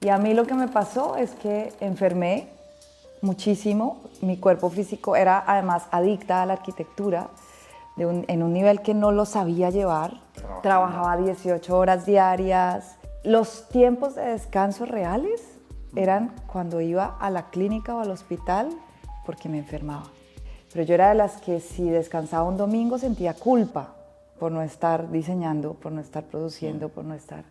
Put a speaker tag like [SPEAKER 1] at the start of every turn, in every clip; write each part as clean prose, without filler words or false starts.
[SPEAKER 1] Y a mí lo que me pasó es que enfermé muchísimo. Mi cuerpo físico era además adicta a la arquitectura en un nivel que no lo sabía llevar. Trabajaba 18 horas diarias. Los tiempos de descanso reales eran cuando iba a la clínica o al hospital porque me enfermaba. Pero yo era de las que si descansaba un domingo sentía culpa por no estar diseñando, por no estar produciendo, por no estar...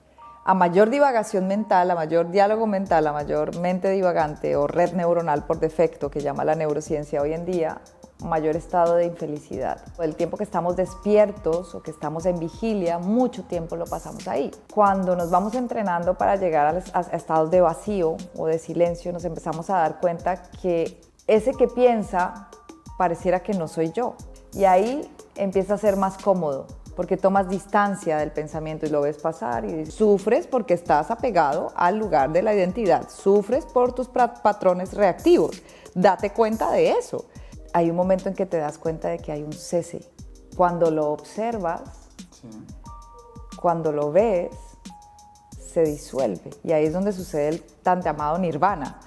[SPEAKER 1] A mayor divagación mental, a mayor diálogo mental, a mayor mente divagante o red neuronal por defecto que llama la neurociencia hoy en día, mayor estado de infelicidad. El tiempo que estamos despiertos o que estamos en vigilia, mucho tiempo lo pasamos ahí. Cuando nos vamos entrenando para llegar a estados de vacío o de silencio, nos empezamos a dar cuenta que ese que piensa pareciera que no soy yo. Y ahí empieza a ser más cómodo, porque tomas distancia del pensamiento y lo ves pasar y sufres porque estás apegado al lugar de la identidad, sufres por tus patrones reactivos. Date cuenta de eso. Hay un momento en que te das cuenta de que hay un cese. Cuando lo observas, cuando lo ves, se disuelve. Y ahí es donde sucede el tan llamado nirvana.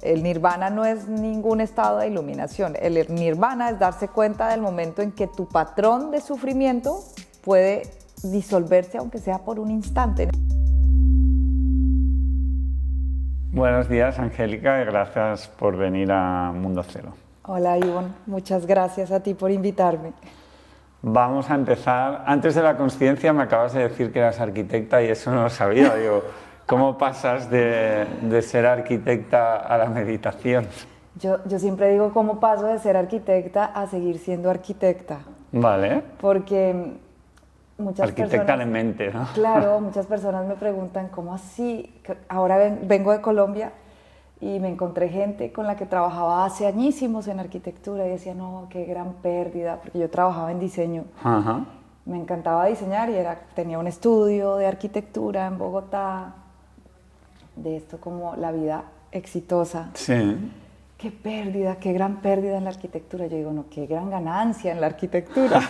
[SPEAKER 1] El nirvana no es ningún estado de iluminación. El nirvana es darse cuenta del momento en que tu patrón de sufrimiento puede disolverse, aunque sea por un instante.
[SPEAKER 2] Buenos días, Angélica, y gracias por venir a Mundo Cero.
[SPEAKER 1] Hola, Ivonne. Muchas gracias a ti por invitarme.
[SPEAKER 2] Vamos a empezar. Antes de la consciencia me acabas de decir que eras arquitecta y eso no lo sabía. Digo, ¿cómo pasas de ser arquitecta a la meditación?
[SPEAKER 1] Yo siempre digo cómo paso de ser arquitecta a seguir siendo arquitecta.
[SPEAKER 2] Vale.
[SPEAKER 1] Porque muchas
[SPEAKER 2] arquitecta
[SPEAKER 1] personas...
[SPEAKER 2] en mente, ¿no?
[SPEAKER 1] Claro, muchas personas me preguntan, ¿cómo así? Ahora vengo de Colombia y me encontré gente con la que trabajaba hace añísimos en arquitectura y decía, no, qué gran pérdida, porque yo trabajaba en diseño.
[SPEAKER 2] Ajá.
[SPEAKER 1] Me encantaba diseñar y tenía un estudio de arquitectura en Bogotá, de esto como la vida exitosa.
[SPEAKER 2] Sí.
[SPEAKER 1] Qué pérdida, qué gran pérdida en la arquitectura. Yo digo, no, qué gran ganancia en la arquitectura,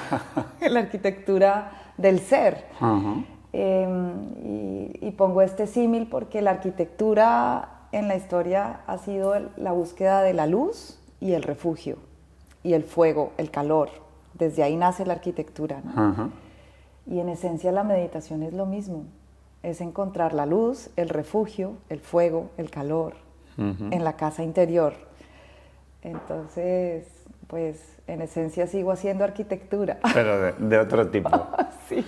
[SPEAKER 1] en la arquitectura del ser.
[SPEAKER 2] Ajá.
[SPEAKER 1] Y pongo este símil porque la arquitectura en la historia ha sido la búsqueda de la luz y el refugio, y el fuego, el calor. Desde ahí nace la arquitectura, ¿no?
[SPEAKER 2] Ajá.
[SPEAKER 1] Y en esencia la meditación es lo mismo, es encontrar la luz, el refugio, el fuego, el calor, en la casa interior. Entonces, pues en esencia sigo haciendo arquitectura.
[SPEAKER 2] Pero de otro tipo.
[SPEAKER 1] Sí.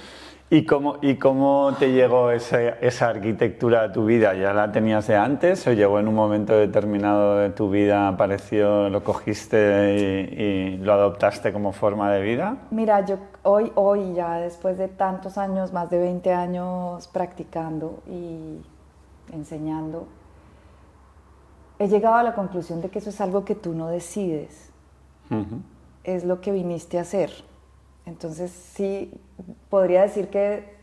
[SPEAKER 2] ¿Y cómo te llegó esa arquitectura a tu vida? ¿Ya la tenías de antes o llegó en un momento determinado de tu vida, apareció, lo cogiste y lo adoptaste como forma de vida?
[SPEAKER 1] Mira, yo hoy ya después de tantos años, más de 20 años practicando y enseñando, he llegado a la conclusión de que eso es algo que tú no decides, es lo que viniste a hacer. Entonces sí, podría decir que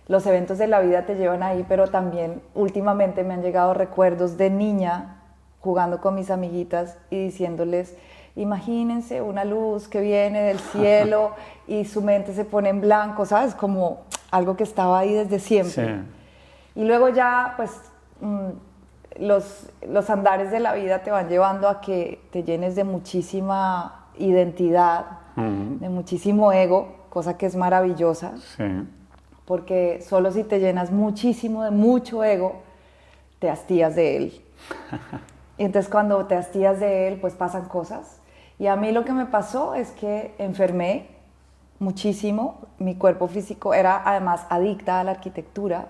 [SPEAKER 1] los eventos de la vida te llevan ahí, pero también últimamente me han llegado recuerdos de niña jugando con mis amiguitas y diciéndoles, imagínense una luz que viene del cielo y su mente se pone en blanco, ¿sabes? Como algo que estaba ahí desde siempre. Sí. Y luego ya, pues, los andares de la vida te van llevando a que te llenes de muchísima identidad, de muchísimo ego, cosa que es maravillosa,
[SPEAKER 2] sí.
[SPEAKER 1] Porque solo si te llenas muchísimo de mucho ego, te hastías de él. Y entonces cuando te hastías de él, pues pasan cosas. Y a mí lo que me pasó es que enfermé muchísimo, mi cuerpo físico era además adicta a la arquitectura,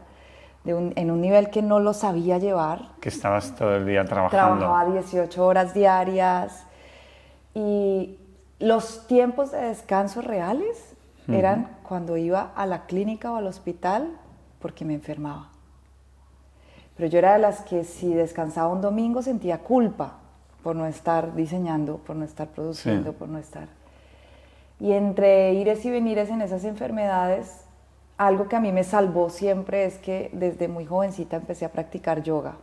[SPEAKER 1] en un nivel que no lo sabía llevar.
[SPEAKER 2] Que estabas todo el día trabajando.
[SPEAKER 1] Trabajaba 18 horas diarias y los tiempos de descanso reales eran cuando iba a la clínica o al hospital porque me enfermaba. Pero yo era de las que si descansaba un domingo sentía culpa por no estar diseñando, por no estar produciendo, por no estar... Y entre ires y venires en esas enfermedades, algo que a mí me salvó siempre es que desde muy jovencita empecé a practicar yoga.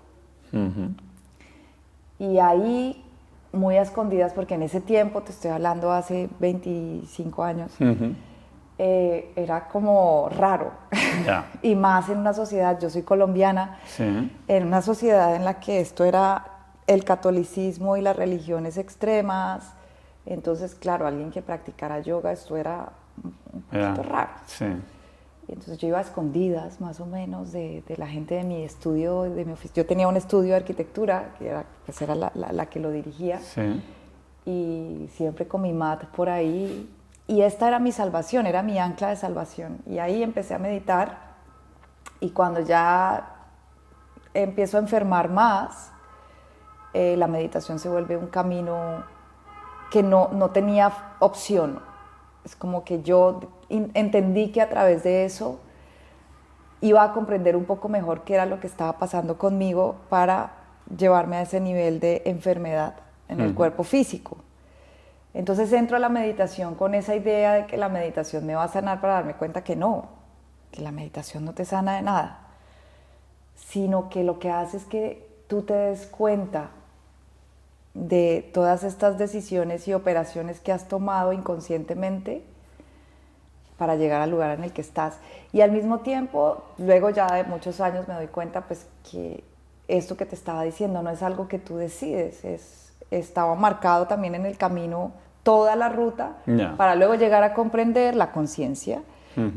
[SPEAKER 1] Y ahí, muy a escondidas, porque en ese tiempo, te estoy hablando hace 25 años, era como raro.
[SPEAKER 2] Ya.
[SPEAKER 1] Y más en una sociedad, yo soy colombiana,
[SPEAKER 2] Sí.
[SPEAKER 1] en una sociedad en la que esto era el catolicismo y las religiones extremas. Entonces, claro, alguien que practicara yoga, esto era un poquito raro.
[SPEAKER 2] Sí.
[SPEAKER 1] Y entonces yo iba a escondidas, más o menos, de la gente de mi estudio, de mi oficio. Yo tenía un estudio de arquitectura, que era, pues era la que lo dirigía,
[SPEAKER 2] Sí.
[SPEAKER 1] y siempre con mi mat por ahí. Y esta era mi salvación, era mi ancla de salvación. Y ahí empecé a meditar, y cuando ya empiezo a enfermar más, la meditación se vuelve un camino que no tenía opción. Es como que yo entendí que a través de eso iba a comprender un poco mejor qué era lo que estaba pasando conmigo para llevarme a ese nivel de enfermedad en el cuerpo físico. Entonces entro a la meditación con esa idea de que la meditación me va a sanar, para darme cuenta que no, que la meditación no te sana de nada, sino que lo que hace es que tú te des cuenta de todas estas decisiones y operaciones que has tomado inconscientemente para llegar al lugar en el que estás. Y al mismo tiempo, luego ya de muchos años me doy cuenta pues que esto que te estaba diciendo no es algo que tú decides, estaba marcado también en el camino toda la ruta para luego llegar a comprender la conciencia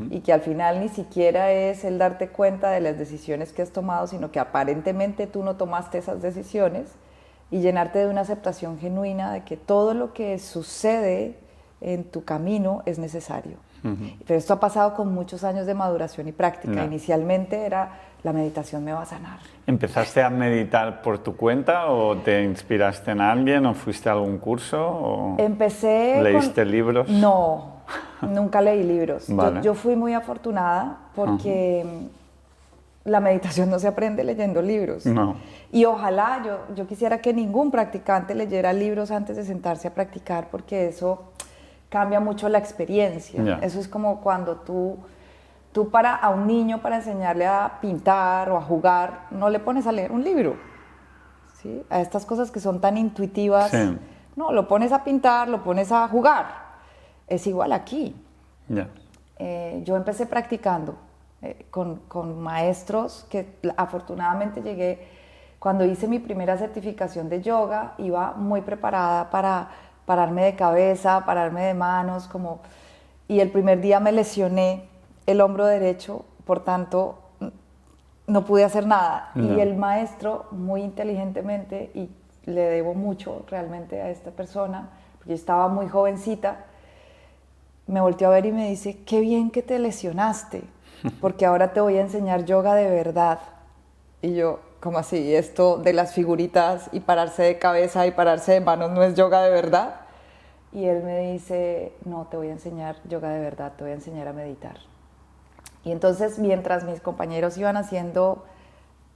[SPEAKER 1] y que al final ni siquiera es el darte cuenta de las decisiones que has tomado, sino que aparentemente tú no tomaste esas decisiones, y llenarte de una aceptación genuina de que todo lo que sucede en tu camino es necesario. Pero esto ha pasado con muchos años de maduración y práctica. Inicialmente era, la meditación me va a sanar.
[SPEAKER 2] ¿Empezaste a meditar por tu cuenta o te inspiraste en alguien o fuiste a algún curso? O ¿leíste libros?
[SPEAKER 1] No, nunca leí libros.
[SPEAKER 2] Vale.
[SPEAKER 1] Yo fui muy afortunada porque la meditación no se aprende leyendo libros.
[SPEAKER 2] No.
[SPEAKER 1] Y ojalá, yo quisiera que ningún practicante leyera libros antes de sentarse a practicar, porque eso cambia mucho la experiencia. Eso es como cuando tú para a un niño, para enseñarle a pintar o a jugar, no le pones a leer un libro, ¿sí? A estas cosas que son tan intuitivas, no, lo pones a pintar, lo pones a jugar. Es igual aquí. Yo empecé practicando con maestros que afortunadamente llegué. Cuando hice mi primera certificación de yoga, iba muy preparada para pararme de cabeza, pararme de manos, y el primer día me lesioné el hombro derecho, por tanto no pude hacer nada. Y el maestro, muy inteligentemente, y le debo mucho realmente a esta persona, porque yo estaba muy jovencita, me volteó a ver y me dice: qué bien que te lesionaste, porque ahora te voy a enseñar yoga de verdad. Y yo, ¿cómo así? ¿Esto de las figuritas y pararse de cabeza y pararse de manos no es yoga de verdad? Y él me dice: no, te voy a enseñar yoga de verdad, te voy a enseñar a meditar. Y entonces, mientras mis compañeros iban haciendo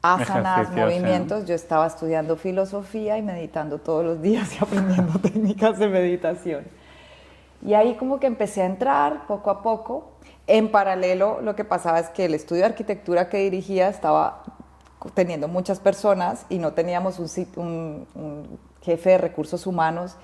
[SPEAKER 1] asanas, movimientos, yo estaba estudiando filosofía y meditando todos los días y aprendiendo técnicas de meditación. Y ahí como que empecé a entrar poco a poco. En paralelo, lo que pasaba es que el estudio de arquitectura que dirigía estaba teniendo muchas personas y no teníamos un jefe de recursos humanos,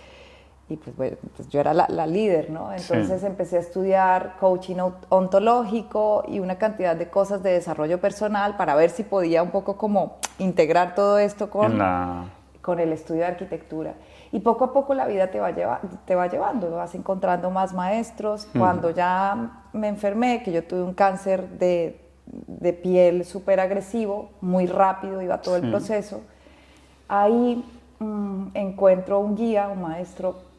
[SPEAKER 1] y pues, bueno, pues yo era la líder, ¿no? Entonces empecé a estudiar coaching ontológico y una cantidad de cosas de desarrollo personal para ver si podía un poco como integrar todo esto con el estudio de arquitectura. Y poco a poco la vida te va llevando, vas encontrando más maestros. Cuando ya me enfermé, que yo tuve un cáncer de piel súper agresivo, muy rápido iba todo el proceso, ahí encuentro un guía, un maestro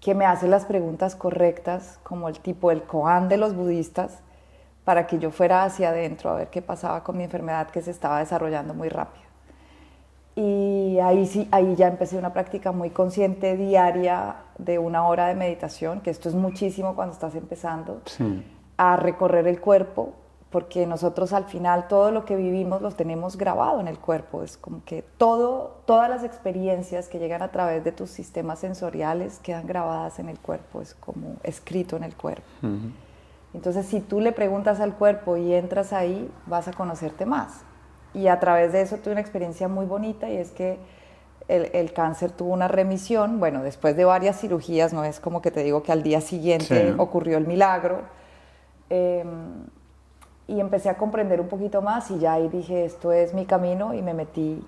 [SPEAKER 1] que me hace las preguntas correctas, como el tipo el koan de los budistas, para que yo fuera hacia adentro a ver qué pasaba con mi enfermedad, que se estaba desarrollando muy rápido. Y ahí ya empecé una práctica muy consciente diaria de 1 hora de meditación, que esto es muchísimo cuando estás empezando, a recorrer el cuerpo, porque nosotros al final todo lo que vivimos lo tenemos grabado en el cuerpo. Es como que todas las experiencias que llegan a través de tus sistemas sensoriales quedan grabadas en el cuerpo, es como escrito en el cuerpo. Entonces, si tú le preguntas al cuerpo y entras ahí, vas a conocerte más. Y a través de eso tuve una experiencia muy bonita, y es que el cáncer tuvo una remisión. Bueno, después de varias cirugías, no es como que te digo que al día siguiente ocurrió el milagro, y empecé a comprender un poquito más y ya ahí dije, esto es mi camino y me metí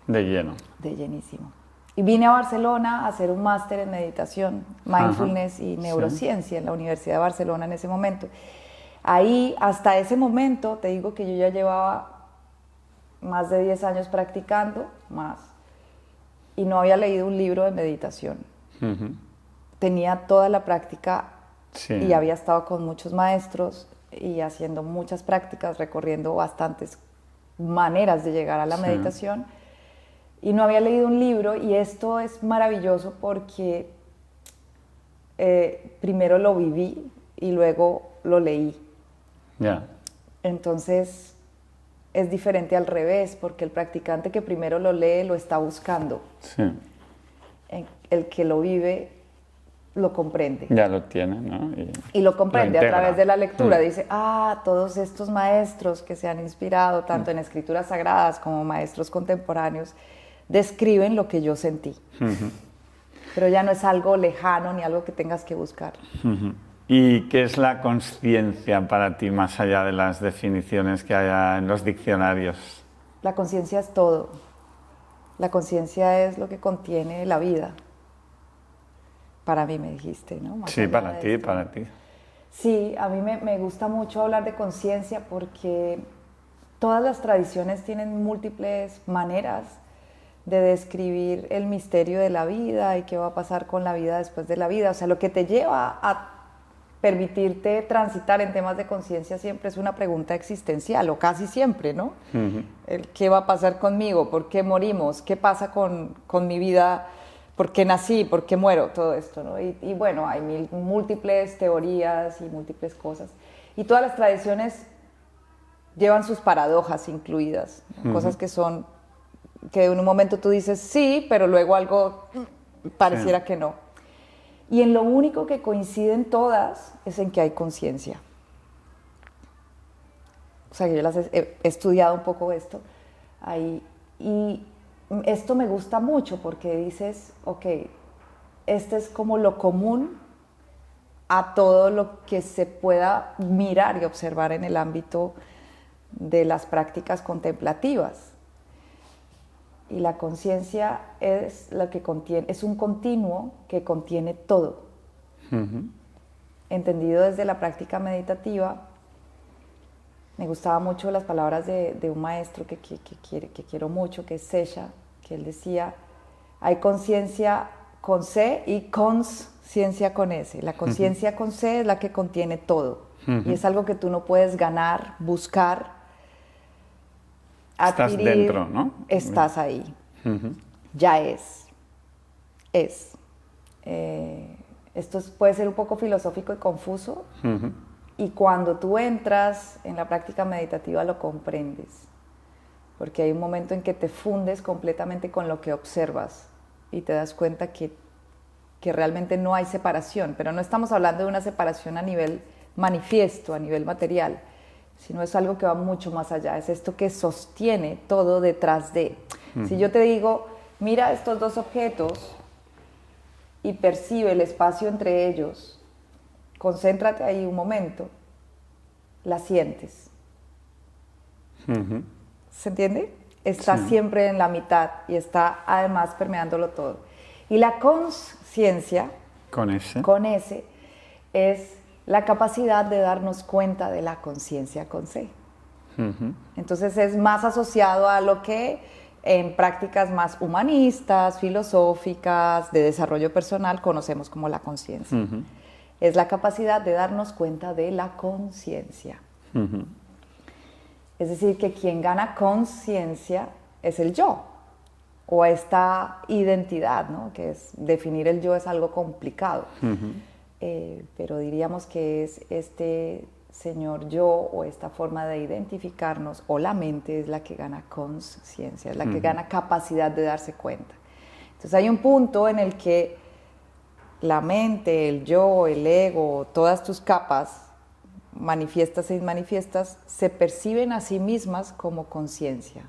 [SPEAKER 2] de lleno.
[SPEAKER 1] De llenísimo. Y vine a Barcelona a hacer un máster en meditación, mindfulness y neurociencia en la Universidad de Barcelona en ese momento. Ahí, hasta ese momento, te digo que yo ya llevaba más de 10 años practicando, más, y no había leído un libro de meditación. Tenía toda la práctica y había estado con muchos maestros y haciendo muchas prácticas, recorriendo bastantes maneras de llegar a la meditación. Y no había leído un libro, y esto es maravilloso porque primero lo viví y luego lo leí. Entonces es diferente al revés, porque el practicante que primero lo lee lo está buscando. El que lo vive lo comprende.
[SPEAKER 2] Ya lo tiene, ¿no?
[SPEAKER 1] Y lo comprende a través de la lectura. Dice, todos estos maestros que se han inspirado tanto en escrituras sagradas como maestros contemporáneos describen lo que yo sentí. Pero ya no es algo lejano ni algo que tengas que buscar.
[SPEAKER 2] ¿Y qué es la consciencia para ti, más allá de las definiciones que hay en los diccionarios?
[SPEAKER 1] La conciencia es todo. La conciencia es lo que contiene la vida. Para mí me dijiste, ¿no?
[SPEAKER 2] Sí, para ti.
[SPEAKER 1] Sí, a mí me gusta mucho hablar de conciencia porque todas las tradiciones tienen múltiples maneras de describir el misterio de la vida y qué va a pasar con la vida después de la vida. O sea, lo que te lleva a permitirte transitar en temas de conciencia siempre es una pregunta existencial, o casi siempre, ¿no? ¿Qué va a pasar conmigo? ¿Por qué morimos? ¿Qué pasa con mi vida? ¿Por qué nací? ¿Por qué muero? Todo esto, ¿no? Y bueno, hay múltiples teorías y múltiples cosas. Y todas las tradiciones llevan sus paradojas incluidas, ¿no? Cosas que en un momento tú dices sí, pero luego algo pareciera que no. Y en lo único que coinciden todas es en que hay conciencia. O sea, que yo he estudiado un poco esto ahí, y esto me gusta mucho porque dices, ok, este es como lo común a todo lo que se pueda mirar y observar en el ámbito de las prácticas contemplativas. Y la conciencia es lo que contiene, es un continuo que contiene todo. Entendido desde la práctica meditativa, me gustaban mucho las palabras de un maestro que quiero mucho, que es Sesha, que él decía, hay conciencia con C y consciencia con S. La conciencia con C es la que contiene todo. Y es algo que tú no puedes ganar, buscar, adquirir.
[SPEAKER 2] Estás dentro, ¿no?
[SPEAKER 1] Estás ahí. Ya es. Esto puede ser un poco filosófico y confuso, y cuando tú entras en la práctica meditativa lo comprendes, porque hay un momento en que te fundes completamente con lo que observas y te das cuenta que realmente no hay separación, pero no estamos hablando de una separación a nivel manifiesto, a nivel material, sino es algo que va mucho más allá, es esto que sostiene todo detrás de. Si yo te digo, mira estos dos objetos y percibe el espacio entre ellos, concéntrate ahí un momento, la sientes. ¿Se entiende? Está siempre en la mitad y está además permeándolo todo. Y la consciencia, con ese, es la capacidad de darnos cuenta de la conciencia con C. Entonces es más asociado a lo que en prácticas más humanistas, filosóficas, de desarrollo personal, conocemos como la conciencia. Es la capacidad de darnos cuenta de la conciencia. Es decir, que quien gana conciencia es el yo, o esta identidad, ¿no? Que es, definir el yo es algo complicado, pero diríamos que es este señor yo, o esta forma de identificarnos, o la mente es la que gana conciencia, es la que gana capacidad de darse cuenta. Entonces hay un punto en el que la mente, el yo, el ego, todas tus capas, manifiestas e inmanifiestas, se perciben a sí mismas como conciencia.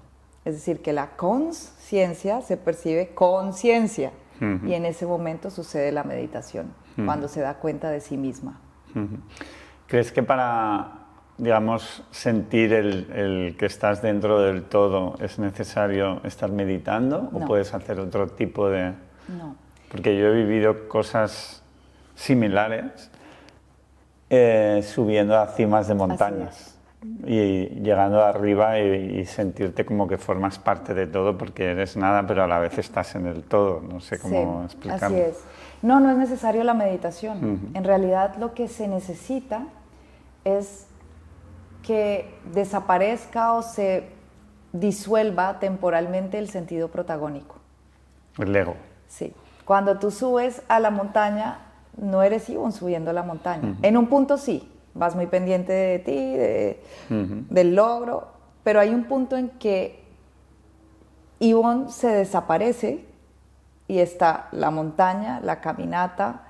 [SPEAKER 1] Es decir, que la conciencia se percibe conciencia, y en ese momento sucede la meditación, cuando se da cuenta de sí misma.
[SPEAKER 2] ¿Crees que para, digamos, sentir el que estás dentro del todo es necesario estar meditando o
[SPEAKER 1] No.
[SPEAKER 2] puedes hacer otro tipo de...?
[SPEAKER 1] No.
[SPEAKER 2] Porque yo he vivido cosas similares subiendo a cimas de montañas y llegando arriba y sentirte como que formas parte de todo porque eres nada, pero a la vez estás en el todo. No sé cómo explicarlo.
[SPEAKER 1] Así es. No, no es necesario la meditación. En realidad lo que se necesita es que desaparezca o se disuelva temporalmente el sentido protagónico.
[SPEAKER 2] El ego.
[SPEAKER 1] Sí. Cuando tú subes a la montaña, no eres Ivonne subiendo a la montaña. En un punto sí, vas muy pendiente de ti, del logro, pero hay un punto en que Ivonne se desaparece y está la montaña, la caminata,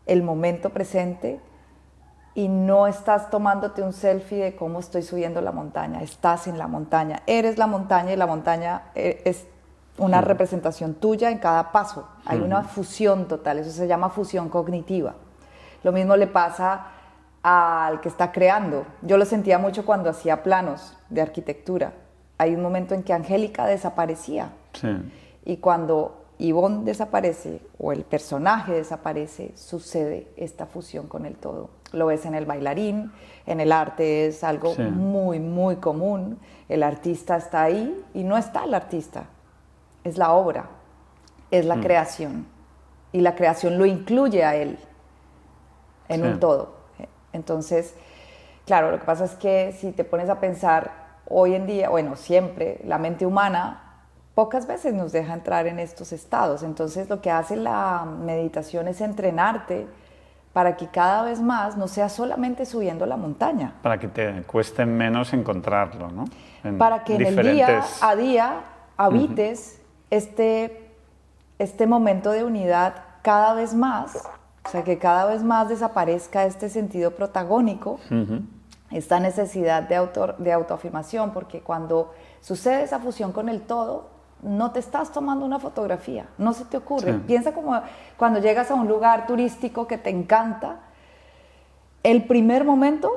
[SPEAKER 1] el momento presente, y no estás tomándote un selfie de cómo estoy subiendo la montaña, estás en la montaña, eres la montaña y la montaña es una representación tuya en cada paso. Hay una fusión total, eso se llama fusión cognitiva. Lo mismo le pasa al que está creando. Yo lo sentía mucho cuando hacía planos de arquitectura. Hay un momento en que Angélica desaparecía.
[SPEAKER 2] Sí.
[SPEAKER 1] Y cuando Ivonne desaparece o el personaje desaparece, sucede esta fusión con el todo. Lo ves en el bailarín, en el arte es algo muy, muy común. El artista está ahí y no está el artista. Es la obra, es la creación. Y la creación lo incluye a él en un todo. Entonces, claro, lo que pasa es que si te pones a pensar hoy en día, bueno, siempre, la mente humana pocas veces nos deja entrar en estos estados. Entonces, lo que hace la meditación es entrenarte para que cada vez más no sea solamente subiendo la montaña.
[SPEAKER 2] Para que te cueste menos encontrarlo, ¿no?
[SPEAKER 1] Para que en el día a día habites este momento de unidad cada vez más, o sea, que cada vez más desaparezca este sentido protagónico, esta necesidad de autoafirmación, porque cuando sucede esa fusión con el todo, no te estás tomando una fotografía, no se te ocurre. Piensa como cuando llegas a un lugar turístico que te encanta, el primer momento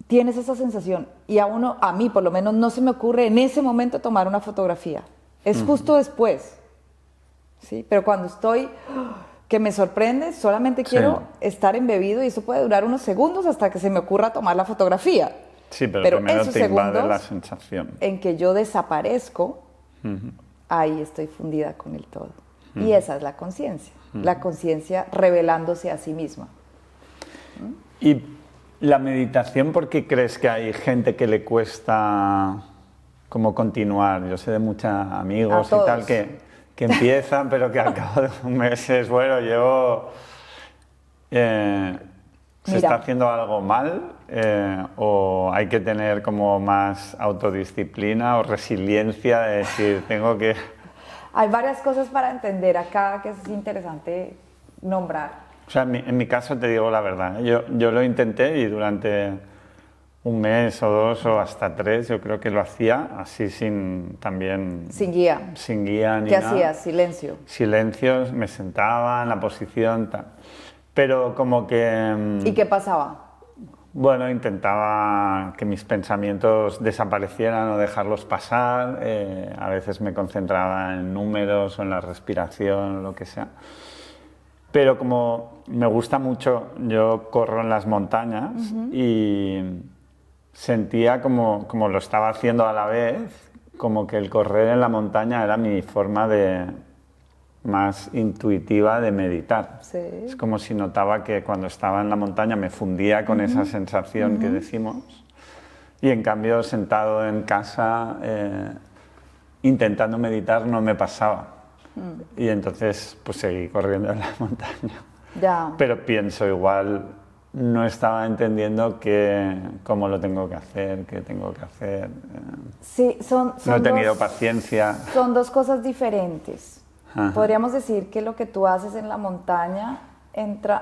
[SPEAKER 1] tienes esa sensación y a mí por lo menos no se me ocurre en ese momento tomar una fotografía, es justo después, ¿sí? Pero cuando estoy, que me sorprende, solamente quiero estar embebido y eso puede durar unos segundos hasta que se me ocurra tomar la fotografía.
[SPEAKER 2] Sí, pero primero
[SPEAKER 1] esos
[SPEAKER 2] te invade
[SPEAKER 1] segundos
[SPEAKER 2] la sensación.
[SPEAKER 1] En que yo desaparezco, ahí estoy fundida con el todo. Y esa es la conciencia, la conciencia revelándose a sí misma.
[SPEAKER 2] ¿Y la meditación, por qué crees que hay gente que le cuesta como continuar? Yo sé de muchos amigos y tal que empiezan, pero que al cabo de un mes es, bueno, ¿se está haciendo algo mal? ¿O hay que tener como más autodisciplina o resiliencia de decir, tengo que...?
[SPEAKER 1] Hay varias cosas para entender acá que es interesante nombrar.
[SPEAKER 2] O sea, en mi caso te digo la verdad, yo lo intenté y durante un mes o dos o hasta 3 yo creo que lo hacía así sin guía. Sin guía ni
[SPEAKER 1] ¿Qué
[SPEAKER 2] nada.
[SPEAKER 1] hacías? Silencio.
[SPEAKER 2] Silencios, me sentaba en la posición, tal. Pero como que...
[SPEAKER 1] ¿Y qué pasaba?
[SPEAKER 2] Bueno, intentaba que mis pensamientos desaparecieran o dejarlos pasar. A veces me concentraba en números o en la respiración o lo que sea. Pero como me gusta mucho, yo corro en las montañas y sentía como lo estaba haciendo a la vez, como que el correr en la montaña era mi forma más intuitiva de meditar.
[SPEAKER 1] Sí.
[SPEAKER 2] Es como si notaba que cuando estaba en la montaña me fundía con esa sensación que decimos y en cambio sentado en casa intentando meditar no me pasaba. Y entonces pues seguí corriendo en la montaña.
[SPEAKER 1] Ya.
[SPEAKER 2] Pero pienso igual, no estaba entendiendo cómo lo tengo que hacer, qué tengo que hacer.
[SPEAKER 1] Sí,
[SPEAKER 2] no he tenido paciencia.
[SPEAKER 1] Son dos cosas diferentes.
[SPEAKER 2] Ajá.
[SPEAKER 1] Podríamos decir que lo que tú haces en la montaña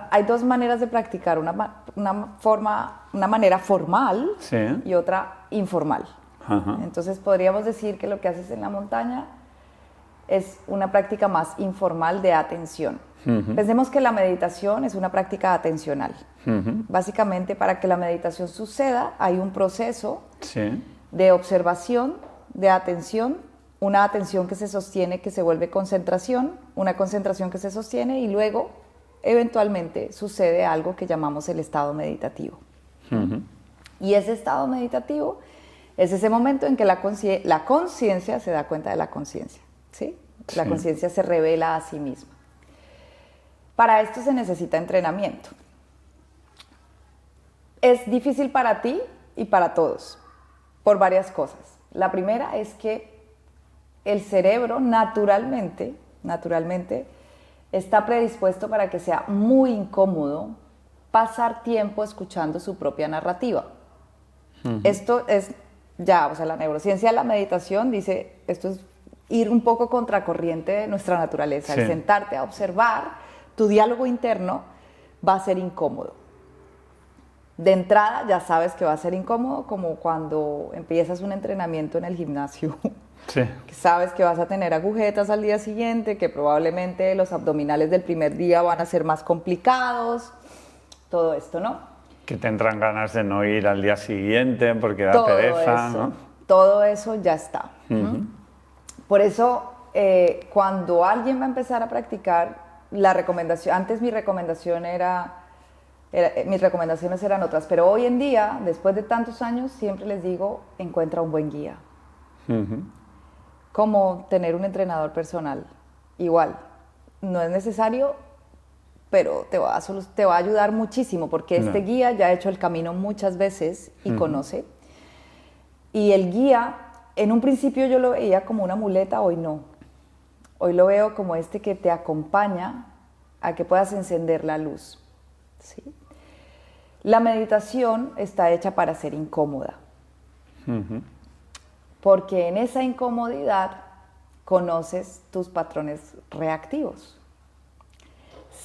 [SPEAKER 1] hay dos maneras de practicar, una manera formal y otra informal.
[SPEAKER 2] Ajá.
[SPEAKER 1] Entonces podríamos decir que lo que haces en la montaña es una práctica más informal de atención. Pensemos que la meditación es una práctica atencional. Básicamente, para que la meditación suceda, hay un proceso
[SPEAKER 2] Sí.
[SPEAKER 1] de observación, de atención, una atención que se sostiene, que se vuelve concentración, una concentración que se sostiene y luego, eventualmente, sucede algo que llamamos el estado meditativo. Y ese estado meditativo es ese momento en que la conciencia se da cuenta de la conciencia, ¿sí? La
[SPEAKER 2] Sí.
[SPEAKER 1] conciencia se revela a sí misma. Para esto se necesita entrenamiento. Es difícil para ti y para todos, por varias cosas. La primera es que el cerebro naturalmente está predispuesto para que sea muy incómodo pasar tiempo escuchando su propia narrativa. Esto es ya, o sea, la neurociencia de la meditación dice, esto es ir un poco contracorriente de nuestra naturaleza.
[SPEAKER 2] Sí.
[SPEAKER 1] El sentarte a observar tu diálogo interno va a ser incómodo. De entrada ya sabes que va a ser incómodo, como cuando empiezas un entrenamiento en el gimnasio.
[SPEAKER 2] Sí.
[SPEAKER 1] Que sabes que vas a tener agujetas al día siguiente, que probablemente los abdominales del primer día van a ser más complicados, todo esto, ¿no?
[SPEAKER 2] Que tendrán ganas de no ir al día siguiente porque da pereza,
[SPEAKER 1] eso,
[SPEAKER 2] ¿no?
[SPEAKER 1] todo eso ya está. Por eso, cuando alguien va a empezar a practicar, la recomendación, antes mis recomendaciones eran otras, pero hoy en día, después de tantos años, siempre les digo, encuentra un buen guía. Como tener un entrenador personal. Igual, no es necesario, pero te va a ayudar muchísimo, porque este guía ya ha hecho el camino muchas veces y conoce. Y el guía, en un principio yo lo veía como una muleta, hoy no. Hoy lo veo como este que te acompaña a que puedas encender la luz. ¿Sí? La meditación está hecha para ser incómoda. Porque en esa incomodidad conoces tus patrones reactivos.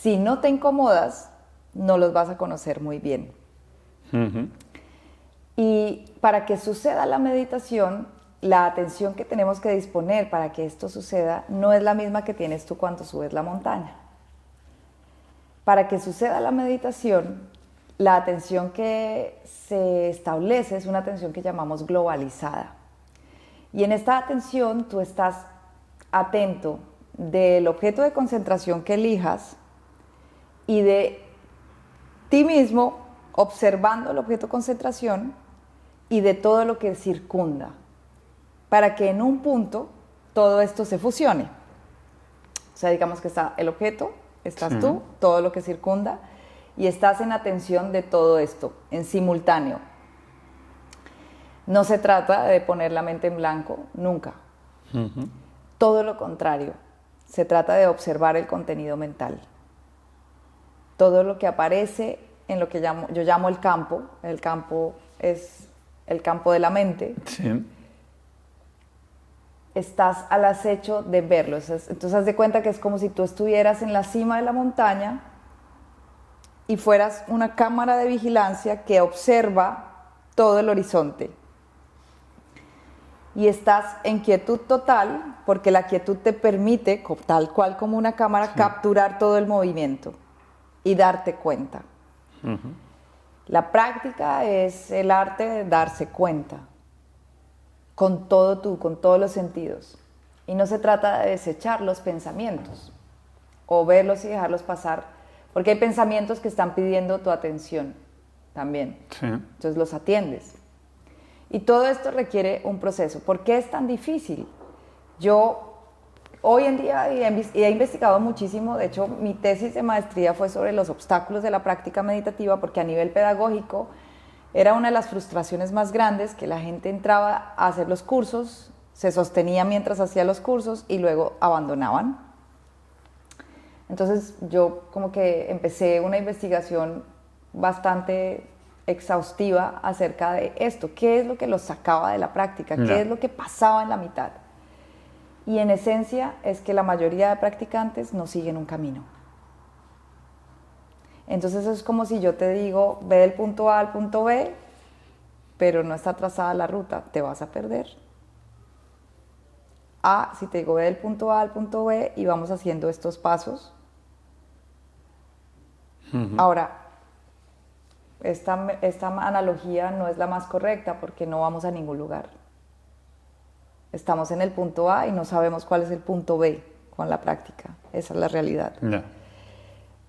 [SPEAKER 1] Si no te incomodas, no los vas a conocer muy bien. Y para que suceda la meditación, la atención que tenemos que disponer para que esto suceda no es la misma que tienes tú cuando subes la montaña. Para que suceda la meditación, la atención que se establece es una atención que llamamos globalizada. Y en esta atención tú estás atento del objeto de concentración que elijas y de ti mismo observando el objeto de concentración y de todo lo que circunda, para que en un punto todo esto se fusione. O sea, digamos que está el objeto, estás tú, todo lo que circunda, y estás en atención de todo esto, en simultáneo. No se trata de poner la mente en blanco, nunca. Todo lo contrario, se trata de observar el contenido mental. Todo lo que aparece en lo que yo llamo el campo es el campo de la mente.
[SPEAKER 2] Sí.
[SPEAKER 1] Estás al acecho de verlo. Entonces haz de cuenta que es como si tú estuvieras en la cima de la montaña y fueras una cámara de vigilancia que observa todo el horizonte. Y estás en quietud total, porque la quietud te permite, tal cual como una cámara, capturar todo el movimiento y darte cuenta. La práctica es el arte de darse cuenta, con todo tú, con todos los sentidos. Y no se trata de desechar los pensamientos o verlos y dejarlos pasar, porque hay pensamientos que están pidiendo tu atención también.
[SPEAKER 2] Sí.
[SPEAKER 1] Entonces los atiendes. Y todo esto requiere un proceso. ¿Por qué es tan difícil? Yo hoy en día he investigado muchísimo. De hecho, mi tesis de maestría fue sobre los obstáculos de la práctica meditativa, porque a nivel pedagógico era una de las frustraciones más grandes, que la gente entraba a hacer los cursos, se sostenía mientras hacía los cursos y luego abandonaban. Entonces yo como que empecé una investigación bastante exhaustiva acerca de esto, qué es lo que los sacaba de la práctica, qué es lo que pasaba en la mitad. Y en esencia es que la mayoría de practicantes no siguen un camino. Entonces es como si yo te digo, ve del punto A al punto B, pero no está trazada la ruta, te vas a perder. Si te digo ve del punto A al punto B y vamos haciendo estos pasos, Ahora, esta analogía no es la más correcta porque no vamos a ningún lugar. Estamos en el punto A y no sabemos cuál es el punto B con la práctica. Esa es la realidad.
[SPEAKER 2] Ya.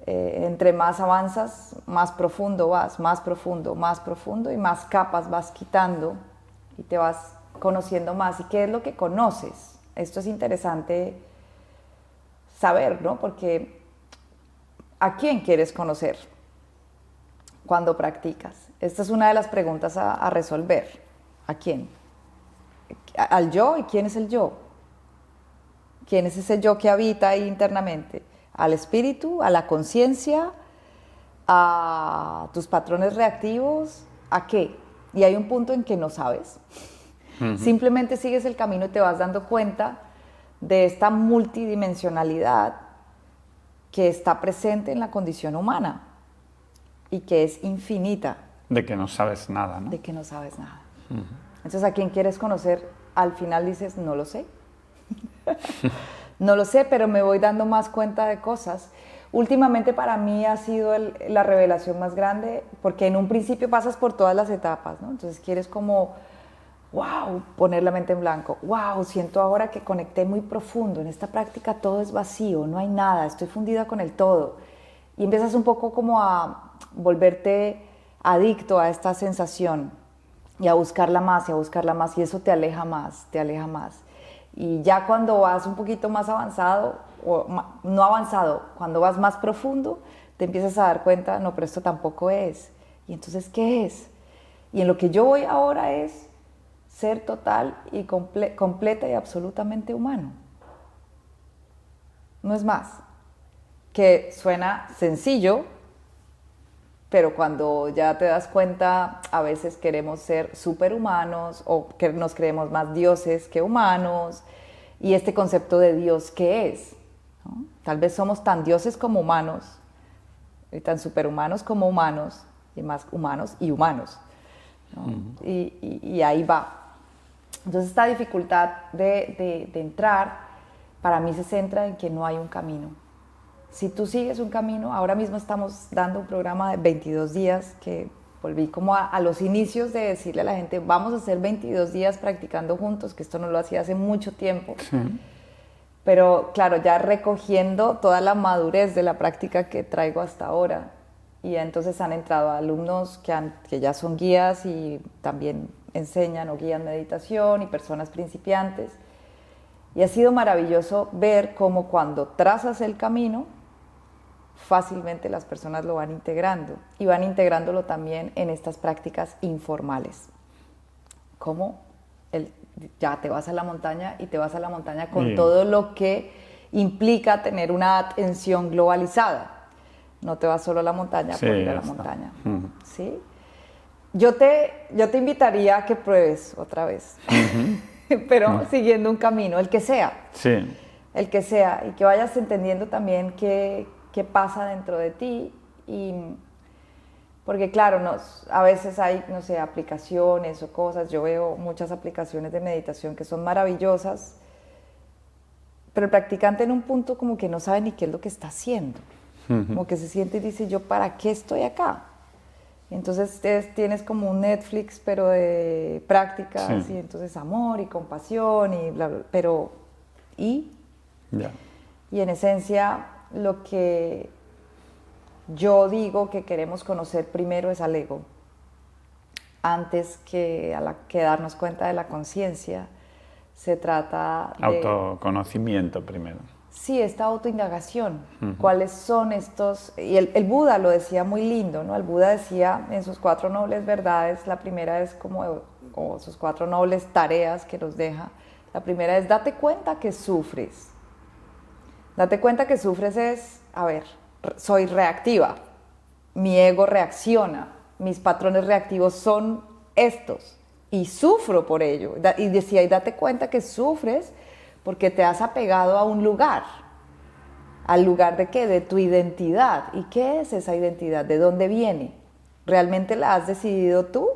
[SPEAKER 1] Entre más avanzas, más profundo vas, más profundo y más capas vas quitando y te vas conociendo más. ¿Y qué es lo que conoces? Esto es interesante saber, ¿no? Porque ¿a quién quieres conocer cuando practicas? Esta es una de las preguntas a resolver. ¿A quién? Al yo. ¿Y quién es el yo? ¿Quién es ese yo que habita ahí internamente? ¿Al espíritu? ¿A la conciencia? ¿A tus patrones reactivos? ¿A qué? Y hay un punto en que no sabes. Simplemente sigues el camino y te vas dando cuenta de esta multidimensionalidad que está presente en la condición humana y que es infinita.
[SPEAKER 2] De que no sabes nada, ¿no?
[SPEAKER 1] De que no sabes nada. Entonces, ¿a quién quieres conocer? Al final dices, no lo sé. No lo sé, pero me voy dando más cuenta de cosas. Últimamente para mí ha sido la revelación más grande, porque en un principio pasas por todas las etapas, ¿no? Entonces quieres como, wow, poner la mente en blanco. Wow, siento ahora que conecté muy profundo. En esta práctica todo es vacío, no hay nada, estoy fundida con el todo. Y empiezas un poco como a volverte adicto a esta sensación y a buscarla más y a buscarla más, y eso te aleja más, te aleja más. Y ya cuando vas un poquito más avanzado, o no avanzado, cuando vas más profundo, te empiezas a dar cuenta, no, pero esto tampoco es. Y entonces, ¿qué es? Y en lo que yo voy ahora es ser total y completa y absolutamente humano. No es más. Que suena sencillo, pero cuando ya te das cuenta, a veces queremos ser superhumanos o que nos creemos más dioses que humanos. Y este concepto de Dios, ¿qué es? ¿No? Tal vez somos tan dioses como humanos, y tan superhumanos como humanos, y más humanos y humanos, ¿no? Y ahí va. Entonces esta dificultad de entrar, para mí se centra en que no hay un camino. Si tú sigues un camino, ahora mismo estamos dando un programa de 22 días que volví como a los inicios de decirle a la gente, vamos a hacer 22 días practicando juntos, que esto no lo hacía hace mucho tiempo. Sí. Pero claro, ya recogiendo toda la madurez de la práctica que traigo hasta ahora. Y entonces han entrado alumnos que ya son guías y también enseñan o guían meditación y personas principiantes. Y ha sido maravilloso ver cómo cuando trazas el camino, fácilmente las personas lo van integrando y van integrándolo también en estas prácticas informales. Como ya te vas a la montaña y te vas a la montaña con todo lo que implica tener una atención globalizada. No te vas solo a la montaña por ir a la montaña. ¿Sí? Yo te invitaría a que pruebes otra vez, pero siguiendo un camino, el que sea. Sí. El que sea, y que vayas entendiendo también qué pasa dentro de ti. Porque claro, a veces hay, no sé, aplicaciones o cosas, yo veo muchas aplicaciones de meditación que son maravillosas, pero el practicante en un punto como que no sabe ni qué es lo que está haciendo, como que se siente y dice, ¿yo para qué estoy acá? Entonces tienes como un Netflix, pero de prácticas, y entonces amor y compasión, y bla, bla, pero y en esencia lo que yo digo que queremos conocer primero es al ego, antes que darnos cuenta de la conciencia. Se trata de
[SPEAKER 2] autoconocimiento primero.
[SPEAKER 1] Sí, esta autoindagación. ¿Cuáles son estos? Y el Buda lo decía muy lindo, ¿no? El Buda decía en sus 4 nobles verdades, la primera es o sus 4 nobles tareas que nos deja. La primera es, date cuenta que sufres. Date cuenta que sufres es, a ver, soy reactiva, mi ego reacciona, mis patrones reactivos son estos y sufro por ello. Y decía, y date cuenta que sufres porque te has apegado a un lugar. ¿Al lugar de qué? De tu identidad. ¿Y qué es esa identidad? ¿De dónde viene? ¿Realmente la has decidido tú?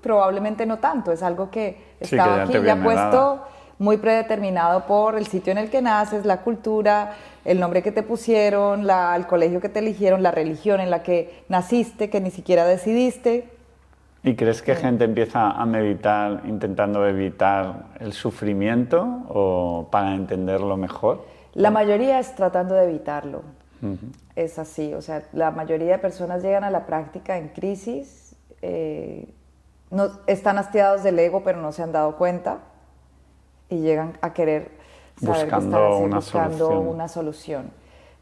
[SPEAKER 1] Probablemente no tanto, es algo que estaba aquí ya puesto muy predeterminado por el sitio en el que naces, la cultura, el nombre que te pusieron, el colegio que te eligieron, la religión en la que naciste, que ni siquiera decidiste.
[SPEAKER 2] ¿Y crees que gente empieza a meditar intentando evitar el sufrimiento o para entenderlo mejor?
[SPEAKER 1] La mayoría es tratando de evitarlo. Es así, o sea, la mayoría de personas llegan a la práctica en crisis, no, están hastiados del ego pero no se han dado cuenta y llegan a querer saber buscando una solución.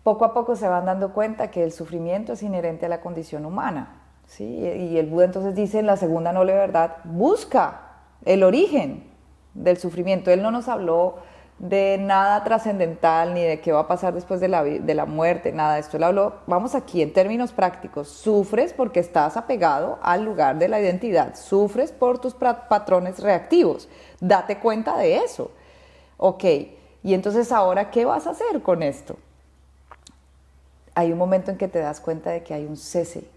[SPEAKER 1] Poco a poco se van dando cuenta que el sufrimiento es inherente a la condición humana, ¿sí? Y el Buda entonces dice en la segunda noble verdad, busca el origen del sufrimiento. Él no nos habló de nada trascendental, ni de qué va a pasar después de la muerte, nada de esto. Él habló, vamos aquí en términos prácticos, sufres porque estás apegado al lugar de la identidad, sufres por tus patrones reactivos, date cuenta de eso. Ok, y entonces ahora, ¿qué vas a hacer con esto? Hay un momento en que te das cuenta de que hay un cese.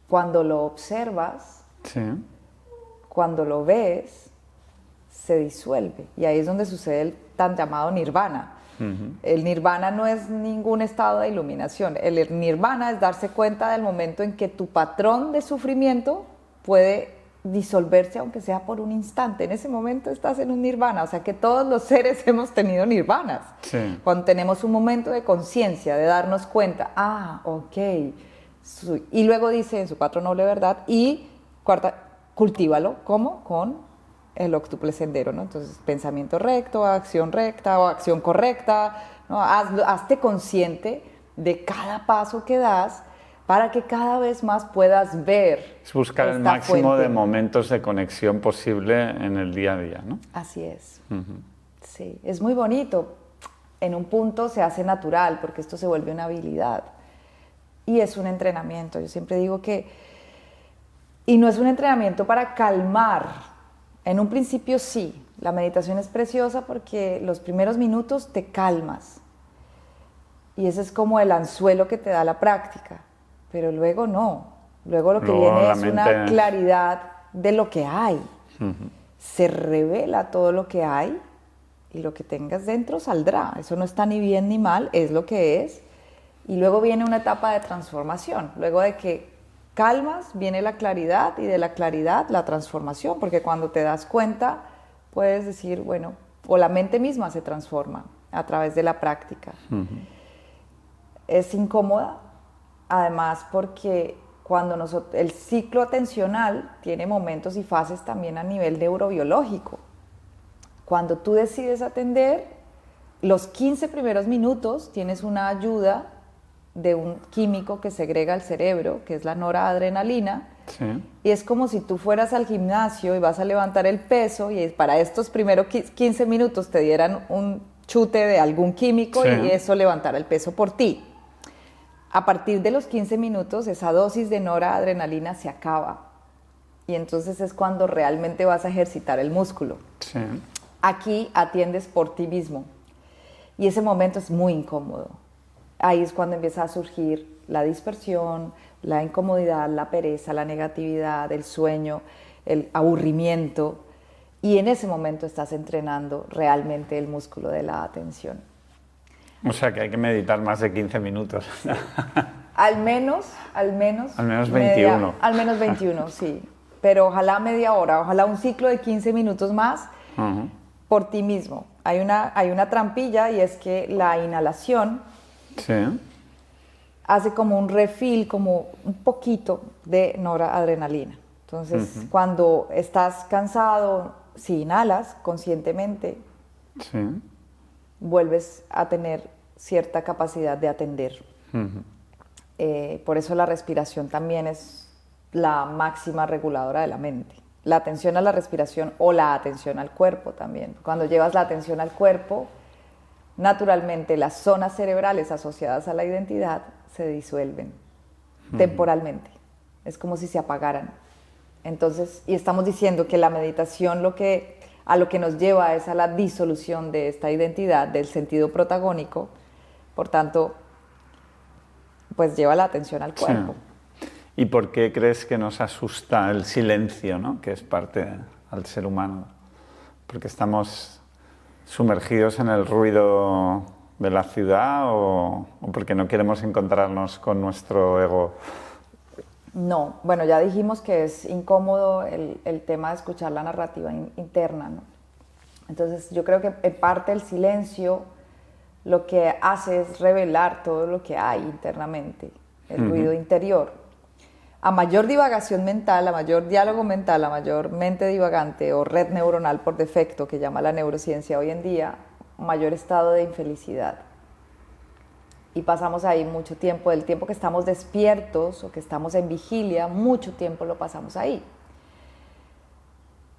[SPEAKER 1] Cuando lo observas,
[SPEAKER 2] Sí.
[SPEAKER 1] cuando lo ves, se disuelve. Y ahí es donde sucede el tan llamado nirvana. El nirvana no es ningún estado de iluminación. El nirvana es darse cuenta del momento en que tu patrón de sufrimiento puede disolverse, aunque sea por un instante. En ese momento estás en un nirvana. O sea que todos los seres hemos tenido nirvanas.
[SPEAKER 2] Sí.
[SPEAKER 1] Cuando tenemos un momento de conciencia, de darnos cuenta, ok. Y luego dice en su cuatro noble verdad, y cuarta, cultívalo. ¿Cómo? Con el octuple sendero, ¿no? Entonces, pensamiento recto, acción recta o acción correcta, ¿no? Hazte consciente de cada paso que das para que cada vez más puedas ver.
[SPEAKER 2] Es buscar el máximo de momentos de conexión posible en el día a día, ¿no?
[SPEAKER 1] Así es. Sí, es muy bonito. En un punto se hace natural porque esto se vuelve una habilidad y es un entrenamiento. Yo siempre digo que, y no es un entrenamiento para calmar. En un principio sí, la meditación es preciosa porque los primeros minutos te calmas y ese es como el anzuelo que te da la práctica, pero luego no, luego lo que viene es una claridad de lo que hay, se revela todo lo que hay y lo que tengas dentro saldrá, eso no está ni bien ni mal, es lo que es y luego viene una etapa de transformación, luego de que calmas, viene la claridad y de la claridad la transformación, porque cuando te das cuenta puedes decir, bueno, o la mente misma se transforma a través de la práctica. Es incómoda, además porque cuando el ciclo atencional tiene momentos y fases también a nivel neurobiológico. Cuando tú decides atender, los 15 primeros minutos tienes una ayuda de un químico que segrega el cerebro, que es la noradrenalina,
[SPEAKER 2] sí.
[SPEAKER 1] Y es como si tú fueras al gimnasio y vas a levantar el peso y para estos primeros 15 minutos te dieran un chute de algún químico
[SPEAKER 2] sí.
[SPEAKER 1] Y eso levantara el peso por ti. A partir de los 15 minutos esa dosis de noradrenalina se acaba y entonces es cuando realmente vas a ejercitar el músculo.
[SPEAKER 2] Sí.
[SPEAKER 1] Aquí atiendes por ti mismo y ese momento es muy incómodo. Ahí es cuando empieza a surgir la dispersión, la incomodidad, la pereza, la negatividad, el sueño, el aburrimiento. Y en ese momento estás entrenando realmente el músculo de la atención.
[SPEAKER 2] O sea que hay que meditar más de 15 minutos.
[SPEAKER 1] Al menos
[SPEAKER 2] 21.
[SPEAKER 1] Al menos 21, sí. Pero ojalá media hora, ojalá un ciclo de 15 minutos más por ti mismo. Hay una trampilla y es que la inhalación
[SPEAKER 2] sí.
[SPEAKER 1] hace como un refill, como un poquito de noradrenalina. Entonces, cuando estás cansado, si inhalas conscientemente,
[SPEAKER 2] sí.
[SPEAKER 1] vuelves a tener cierta capacidad de atender. Por eso la respiración también es la máxima reguladora de la mente. La atención a la respiración o la atención al cuerpo también. Cuando llevas la atención al cuerpo, naturalmente las zonas cerebrales asociadas a la identidad se disuelven temporalmente. Es como si se apagaran. Entonces, y estamos diciendo que la meditación a lo que nos lleva es a la disolución de esta identidad, del sentido protagónico. Por tanto, pues lleva la atención al cuerpo.
[SPEAKER 2] Sí. ¿Y por qué crees que nos asusta el silencio, ¿no? Que es parte al ser humano? porque estamos sumergidos en el ruido de la ciudad o porque no queremos encontrarnos con nuestro ego?
[SPEAKER 1] No, bueno, ya dijimos que es incómodo el tema de escuchar la narrativa interna, ¿no? Entonces yo creo que en parte el silencio lo que hace es revelar todo lo que hay internamente, el ruido interior. A mayor divagación mental, a mayor diálogo mental, a mayor mente divagante o red neuronal por defecto, que llama la neurociencia hoy en día, mayor estado de infelicidad. Y pasamos ahí mucho tiempo, del tiempo que estamos despiertos o que estamos en vigilia, mucho tiempo lo pasamos ahí.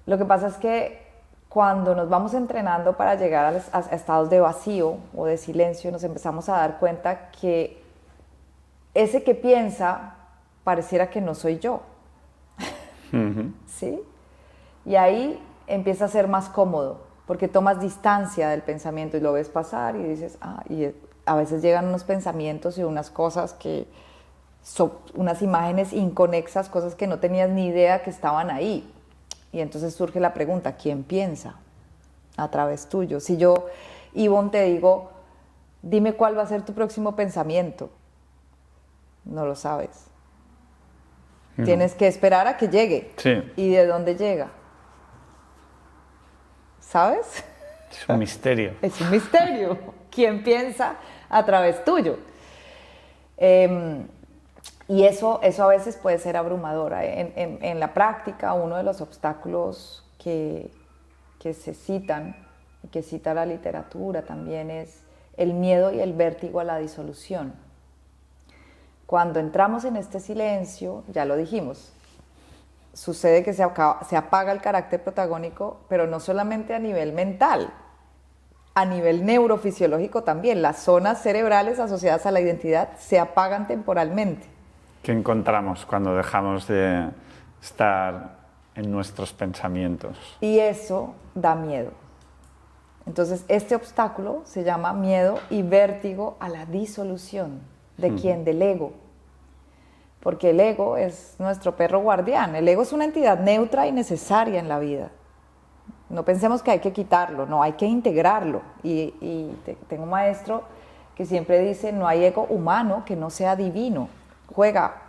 [SPEAKER 1] Lo que pasa es que cuando nos vamos entrenando para llegar a estados de vacío o de silencio, nos empezamos a dar cuenta que ese que piensa pareciera que no soy yo. ¿Sí? Y ahí empieza a ser más cómodo, porque tomas distancia del pensamiento y lo ves pasar y dices, y a veces llegan unos pensamientos y unas cosas que son unas imágenes inconexas, cosas que no tenías ni idea que estaban ahí. Y entonces surge la pregunta, ¿quién piensa a través tuyo? Si yo, Ivonne, te digo, dime cuál va a ser tu próximo pensamiento, no lo sabes. No. Tienes que esperar a que llegue.
[SPEAKER 2] Sí.
[SPEAKER 1] ¿Y de dónde llega? ¿Sabes?
[SPEAKER 2] Es un misterio.
[SPEAKER 1] Es un misterio. ¿Quién piensa a través tuyo? Y eso a veces puede ser abrumadora. En la práctica, uno de los obstáculos que se citan, y que cita la literatura también, es el miedo y el vértigo a la disolución. Cuando entramos en este silencio, ya lo dijimos, sucede que se apaga el carácter protagónico, pero no solamente a nivel mental, a nivel neurofisiológico también. Las zonas cerebrales asociadas a la identidad se apagan temporalmente.
[SPEAKER 2] ¿Qué encontramos cuando dejamos de estar en nuestros pensamientos?
[SPEAKER 1] Y eso da miedo. Entonces, este obstáculo se llama miedo y vértigo a la disolución. ¿De quién? Del ego. Porque el ego es nuestro perro guardián. El ego es una entidad neutra y necesaria en la vida. No pensemos que hay que quitarlo, no, hay que integrarlo. Tengo un maestro que siempre dice, no hay ego humano que no sea divino. Juega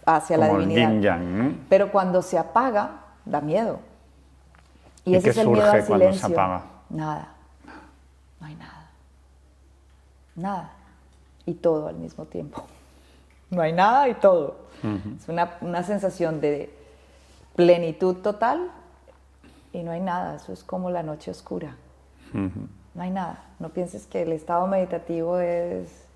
[SPEAKER 1] hacia
[SPEAKER 2] como
[SPEAKER 1] la divinidad.
[SPEAKER 2] El yin yang, ¿no?
[SPEAKER 1] Pero cuando se apaga, da miedo.
[SPEAKER 2] ¿Y
[SPEAKER 1] ese
[SPEAKER 2] qué
[SPEAKER 1] es el miedo al
[SPEAKER 2] surge cuando
[SPEAKER 1] silencio.
[SPEAKER 2] se apaga?
[SPEAKER 1] Nada. No hay nada. Nada. Y todo al mismo tiempo. No hay nada y todo. Es una sensación de plenitud total y no hay nada. Eso es como la noche oscura. No hay nada. No pienses que el estado meditativo es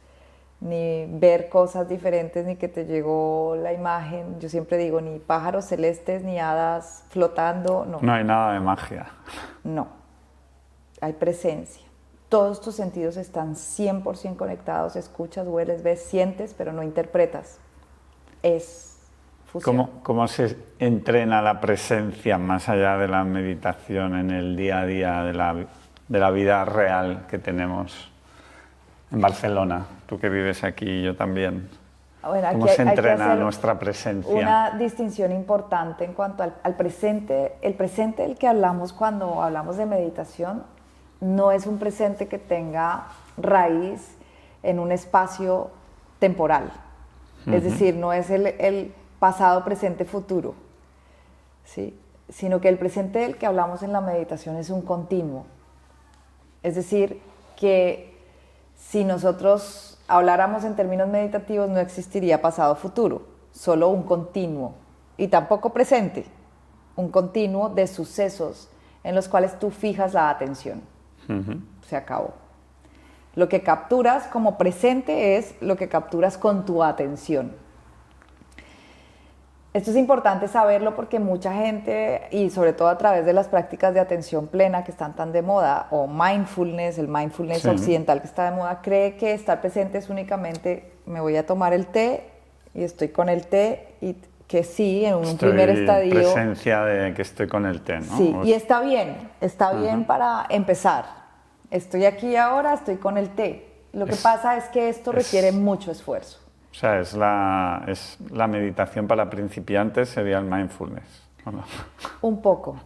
[SPEAKER 1] ni ver cosas diferentes, ni que te llegó la imagen. Yo siempre digo, ni pájaros celestes, ni hadas flotando. No.
[SPEAKER 2] No hay nada de magia.
[SPEAKER 1] No. Hay presencia. Todos tus sentidos están 100% conectados, escuchas, hueles, ves, sientes, pero no interpretas. Es fusión.
[SPEAKER 2] ¿Cómo se entrena la presencia más allá de la meditación en el día a día de la vida real que tenemos en Barcelona? Tú que vives aquí, yo también.
[SPEAKER 1] Bueno,
[SPEAKER 2] ¿Cómo se entrena nuestra presencia?
[SPEAKER 1] Una distinción importante en cuanto al presente. El presente del que hablamos cuando hablamos de meditación no es un presente que tenga raíz en un espacio temporal. Es decir, no es el pasado, presente, futuro, ¿sí? Sino que el presente del que hablamos en la meditación es un continuo. Es decir, que si nosotros habláramos en términos meditativos no existiría pasado, futuro, solo un continuo. Y tampoco presente, un continuo de sucesos en los cuales tú fijas la atención. Se acabó. Lo que capturas como presente es lo que capturas con tu atención. Esto es importante saberlo porque mucha gente, y sobre todo a través de las prácticas de atención plena que están tan de moda, o mindfulness, el mindfulness
[SPEAKER 2] sí,
[SPEAKER 1] occidental que está de moda, cree que estar presente es únicamente me voy a tomar el té y estoy con el té, y que sí, en un primer estadio.
[SPEAKER 2] Presencia de que estoy con el té, ¿no?
[SPEAKER 1] Sí, y está bien para empezar. Estoy aquí ahora, estoy con el té. Lo que pasa es que esto requiere mucho esfuerzo.
[SPEAKER 2] O sea, es la meditación para principiantes, sería el mindfulness, ¿o no?
[SPEAKER 1] Un poco.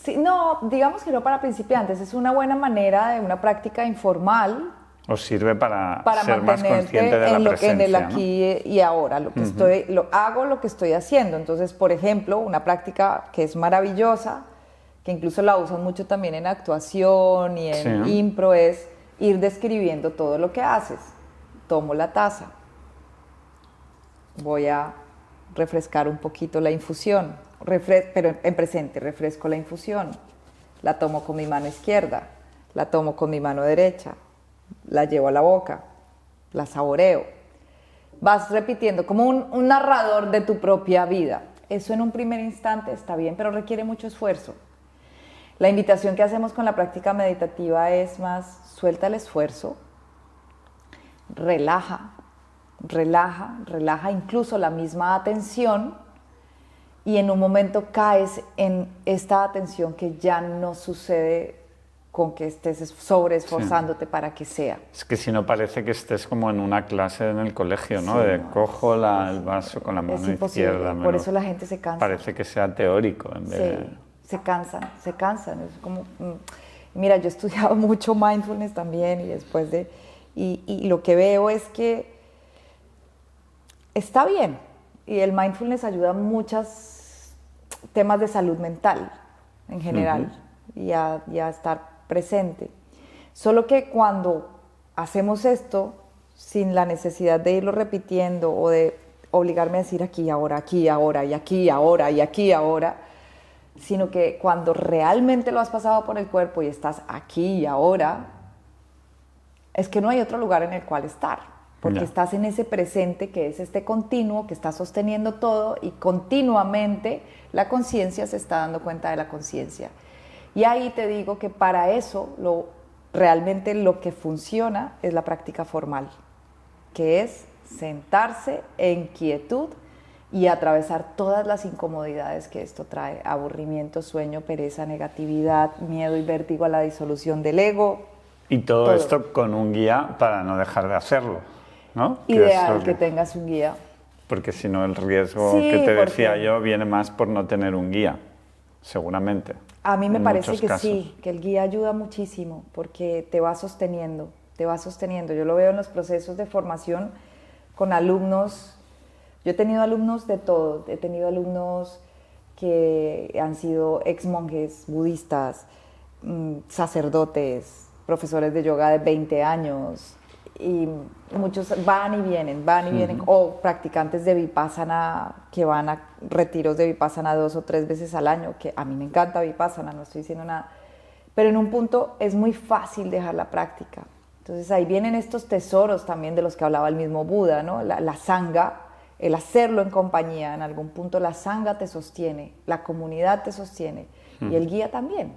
[SPEAKER 1] Sí, no, digamos que no para principiantes, es una buena manera de una práctica informal
[SPEAKER 2] ¿Os sirve para ser más
[SPEAKER 1] mantenerte
[SPEAKER 2] consciente de la
[SPEAKER 1] en el
[SPEAKER 2] presencia, ¿no?
[SPEAKER 1] aquí y ahora, lo que hago lo que estoy haciendo. Entonces, por ejemplo, una práctica que es maravillosa, que incluso la usan mucho también en actuación y en
[SPEAKER 2] Sí.
[SPEAKER 1] impro, es ir describiendo todo lo que haces. Tomo la taza, voy a refrescar un poquito la infusión, pero en presente, refresco la infusión, la tomo con mi mano izquierda, la tomo con mi mano derecha, la llevo a la boca, la saboreo. Vas repitiendo como un narrador de tu propia vida. Eso en un primer instante está bien, pero requiere mucho esfuerzo. La invitación que hacemos con la práctica meditativa es más, suelta el esfuerzo, relaja, relaja, relaja incluso la misma atención y en un momento caes en esta atención que ya no sucede con que estés sobreesforzándote para que sea.
[SPEAKER 2] Es que si no parece que estés como en una clase en el colegio, ¿no?
[SPEAKER 1] Sí,
[SPEAKER 2] de
[SPEAKER 1] no,
[SPEAKER 2] cojo el vaso con la mano
[SPEAKER 1] es imposible,
[SPEAKER 2] izquierda.
[SPEAKER 1] por eso la gente se cansa.
[SPEAKER 2] Parece que sea teórico en vez de...
[SPEAKER 1] Se cansan. Es como, mira, yo he estudiado mucho mindfulness también y después de... Y lo que veo es que está bien. Y el mindfulness ayuda a muchos temas de salud mental en general y a estar presente. Solo que cuando hacemos esto sin la necesidad de irlo repitiendo o de obligarme a decir aquí, ahora, y aquí, ahora, y aquí, ahora, sino que cuando realmente lo has pasado por el cuerpo y estás aquí y ahora, es que no hay otro lugar en el cual estar, porque estás en ese presente que es este continuo que está sosteniendo todo y continuamente la conciencia se está dando cuenta de la conciencia. Y ahí te digo que para eso realmente lo que funciona es la práctica formal, que es sentarse en quietud y atravesar todas las incomodidades que esto trae: aburrimiento, sueño, pereza, negatividad, miedo y vértigo a la disolución del ego.
[SPEAKER 2] Y todo esto con un guía para no dejar de hacerlo, ¿no?
[SPEAKER 1] Ideal que tengas un guía.
[SPEAKER 2] Porque si no el riesgo que te decía yo viene más por no tener un guía, seguramente.
[SPEAKER 1] A mí me parece que sí, que el guía ayuda muchísimo porque te va sosteniendo, te va sosteniendo. Yo lo veo en los procesos de formación con alumnos. Yo he tenido alumnos de todo, he tenido alumnos que han sido ex monjes budistas, sacerdotes, profesores de yoga de 20 años, y muchos van y vienen, o practicantes de Vipassana que van a retiros de Vipassana 2 o 3 veces al año, que a mí me encanta Vipassana, no estoy diciendo nada, pero en un punto es muy fácil dejar la práctica. Entonces ahí vienen estos tesoros también de los que hablaba el mismo Buda, ¿no? La sangha, el hacerlo en compañía. En algún punto la sangha te sostiene, la comunidad te sostiene y el guía también.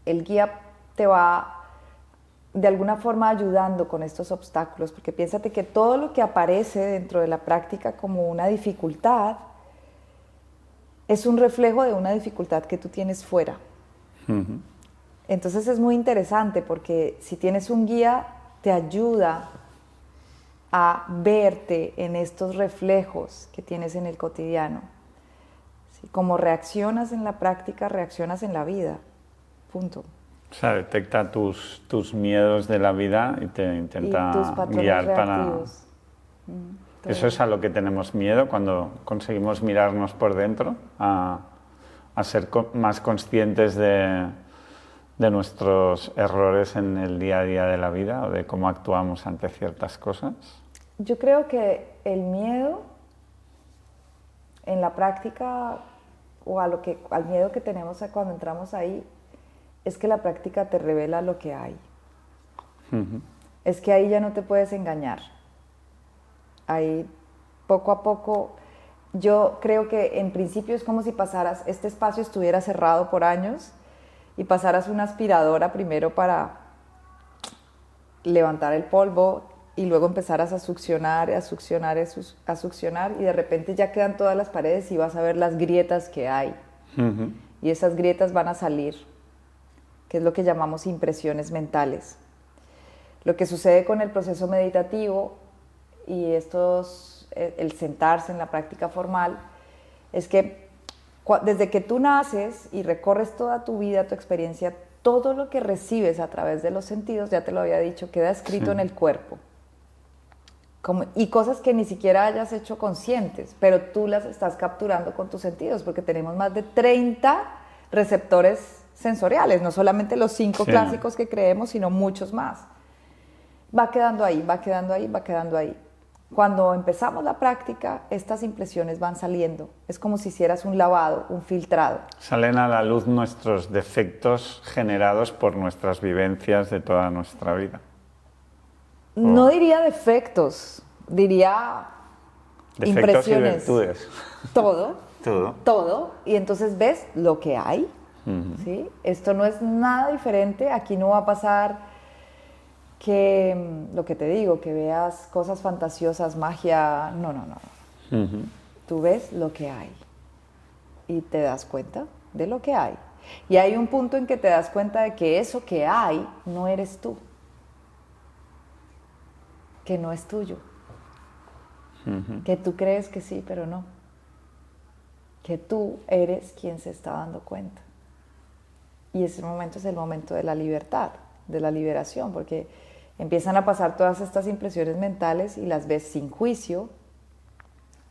[SPEAKER 1] El guía te va de alguna forma ayudando con estos obstáculos, porque piénsate que todo lo que aparece dentro de la práctica como una dificultad es un reflejo de una dificultad que tú tienes fuera. Entonces es muy interesante porque si tienes un guía te ayuda a verte en estos reflejos que tienes en el cotidiano. ¿Sí? Como reaccionas en la práctica, reaccionas en la vida. Punto.
[SPEAKER 2] O sea, detecta tus miedos de la vida y te intenta guiar
[SPEAKER 1] reactivos.
[SPEAKER 2] para... ¿Eso es a lo que tenemos miedo cuando conseguimos mirarnos por dentro? A ser más conscientes de nuestros errores en el día a día de la vida o de cómo actuamos ante ciertas cosas?
[SPEAKER 1] Yo creo que el miedo en la práctica o al miedo que tenemos cuando entramos ahí es que la práctica te revela lo que hay. Es que ahí ya no te puedes engañar. Ahí poco a poco, yo creo que en principio es como si este espacio estuviera cerrado por años y pasaras una aspiradora primero para levantar el polvo y luego empezaras a succionar y de repente ya quedan todas las paredes y vas a ver las grietas que hay. Y esas grietas van a salir, que es lo que llamamos impresiones mentales. Lo que sucede con el proceso meditativo y el sentarse en la práctica formal es que Desde que tú naces y recorres toda tu vida, tu experiencia, todo lo que recibes a través de los sentidos, ya te lo había dicho, queda escrito en el cuerpo. Y cosas que ni siquiera hayas hecho conscientes, pero tú las estás capturando con tus sentidos, porque tenemos más de 30 receptores sensoriales, no solamente los 5 clásicos que creemos, sino muchos más. Va quedando ahí, va quedando ahí, va quedando ahí. Cuando empezamos la práctica, estas impresiones van saliendo. Es como si hicieras un lavado, un filtrado.
[SPEAKER 2] Salen a la luz nuestros defectos generados por nuestras vivencias de toda nuestra vida.
[SPEAKER 1] No diría defectos, diría
[SPEAKER 2] defectos
[SPEAKER 1] impresiones.
[SPEAKER 2] Y virtudes.
[SPEAKER 1] Todo.
[SPEAKER 2] Todo.
[SPEAKER 1] Todo. Y entonces ves lo que hay. ¿Sí? Esto no es nada diferente. Aquí no va a pasar que, lo que te digo, que veas cosas fantasiosas, magia. No. Tú ves lo que hay. Y te das cuenta de lo que hay. Y hay un punto en que te das cuenta de que eso que hay no eres tú. Que no es tuyo. Que tú crees que sí, pero no. Que tú eres quien se está dando cuenta. Y ese momento es el momento de la libertad, de la liberación, porque empiezan a pasar todas estas impresiones mentales y las ves sin juicio.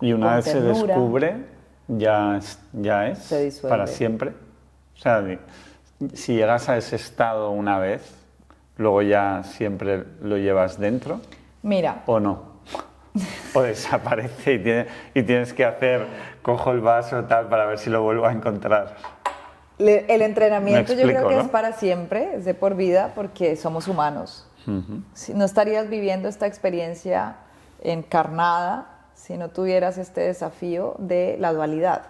[SPEAKER 2] Y una vez se descubre, ya es
[SPEAKER 1] se disuelve.
[SPEAKER 2] Para siempre. O sea, si llegas a ese estado una vez, luego ya siempre lo llevas dentro.
[SPEAKER 1] Mira.
[SPEAKER 2] ¿O no? O desaparece y tienes que cojo el vaso tal para ver si lo vuelvo a encontrar.
[SPEAKER 1] El entrenamiento
[SPEAKER 2] explico,
[SPEAKER 1] yo creo que
[SPEAKER 2] ¿no?
[SPEAKER 1] es para siempre, es de por vida, porque somos humanos. Si no estarías viviendo esta experiencia encarnada si no tuvieras este desafío de la dualidad.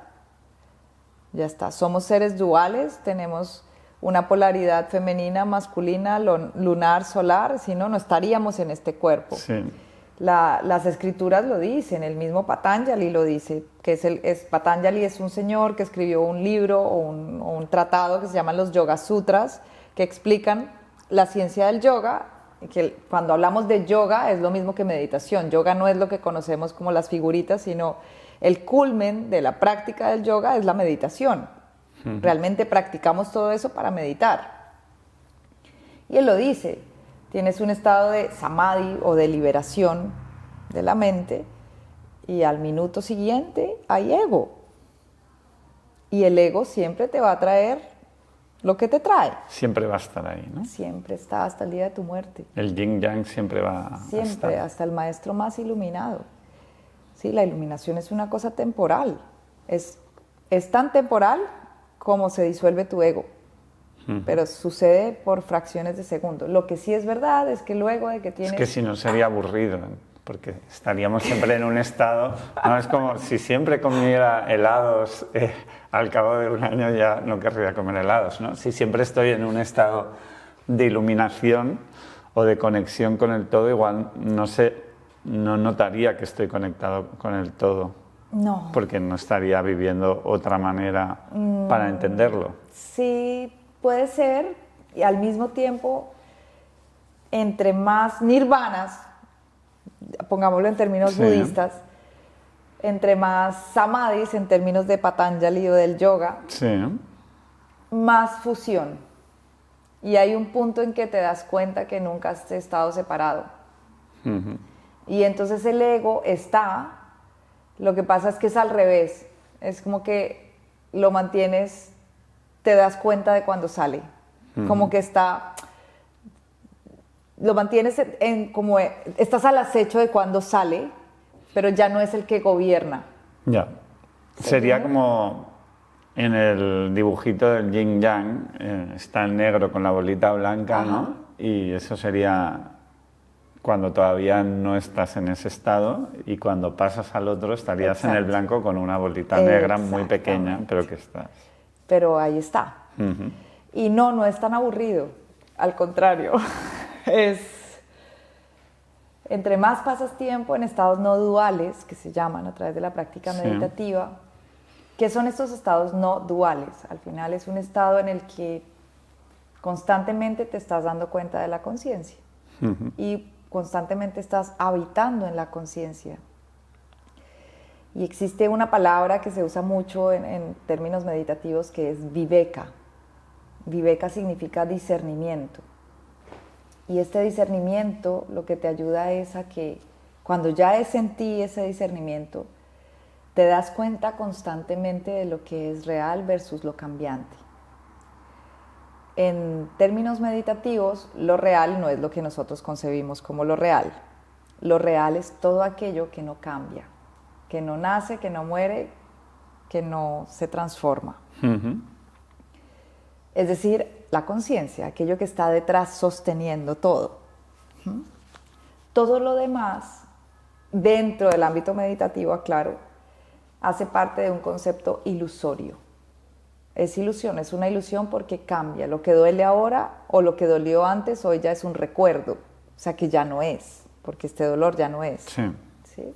[SPEAKER 1] Ya está, somos seres duales, tenemos una polaridad femenina, masculina, lunar, solar, si no, no estaríamos en este cuerpo.
[SPEAKER 2] Sí.
[SPEAKER 1] Las escrituras lo dicen, el mismo Patanjali lo dice, que Patanjali es un señor que escribió un libro o un tratado que se llaman los Yoga Sutras, que explican la ciencia del yoga, que cuando hablamos de yoga es lo mismo que meditación. Yoga no es lo que conocemos como las figuritas, sino el culmen de la práctica del yoga es la meditación. Realmente practicamos todo eso para meditar. Y él lo dice, tienes un estado de samadhi o de liberación de la mente y al minuto siguiente hay ego. Y el ego siempre te va a traer lo que te trae.
[SPEAKER 2] Siempre va a estar ahí, ¿no?
[SPEAKER 1] Siempre está hasta el día de tu muerte.
[SPEAKER 2] El yin yang siempre va a estar.
[SPEAKER 1] Siempre, hasta el maestro más iluminado. Sí, la iluminación es una cosa temporal. Es tan temporal como se disuelve tu ego. Pero sucede por fracciones de segundo. Lo que sí es verdad es que luego de que tienes...
[SPEAKER 2] Es que si no sería aburrido, porque estaríamos siempre en un estado... No es como si siempre comiera helados, al cabo de un año ya no querría comer helados, ¿no? Si siempre estoy en un estado de iluminación o de conexión con el todo, igual no notaría que estoy conectado con el todo.
[SPEAKER 1] No.
[SPEAKER 2] Porque no estaría viviendo otra manera para entenderlo.
[SPEAKER 1] Sí, puede ser, y al mismo tiempo, entre más nirvanas, pongámoslo en términos budistas, entre más samadhis, en términos de Patanjali o del yoga, más fusión. Y hay un punto en que te das cuenta que nunca has estado separado. Y entonces el ego está, lo que pasa es que es al revés, es como que lo mantienes, te das cuenta de cuando sale, como que lo mantienes como estás al acecho de cuando sale, pero ya no es el que gobierna.
[SPEAKER 2] Ya, sería como en el dibujito del yin yang, está el negro con la bolita blanca, ¿no? Y eso sería cuando todavía no estás en ese estado, y cuando pasas al otro estarías en el blanco con una bolita negra muy pequeña, pero que estás.
[SPEAKER 1] Pero ahí está. Y no es tan aburrido, al contrario. Entre más pasas tiempo en estados no duales, que se llaman a través de la práctica meditativa, ¿qué son estos estados no duales? Al final es un estado en el que constantemente te estás dando cuenta de la conciencia y constantemente estás habitando en la conciencia. Y existe una palabra que se usa mucho en términos meditativos que es viveka. Viveka significa discernimiento. Y este discernimiento lo que te ayuda es a que cuando ya es en ti ese discernimiento, te das cuenta constantemente de lo que es real versus lo cambiante. En términos meditativos, lo real no es lo que nosotros concebimos como lo real. Lo real es todo aquello que no cambia, que no nace, que no muere, que no se transforma. Es decir, la conciencia, aquello que está detrás sosteniendo todo. Todo lo demás, dentro del ámbito meditativo, aclaro, hace parte de un concepto ilusorio. Es ilusión, es una ilusión porque cambia. Lo que duele ahora o lo que dolió antes hoy ya es un recuerdo, o sea que ya no es, porque este dolor ya no es.
[SPEAKER 2] Sí.
[SPEAKER 1] ¿Sí?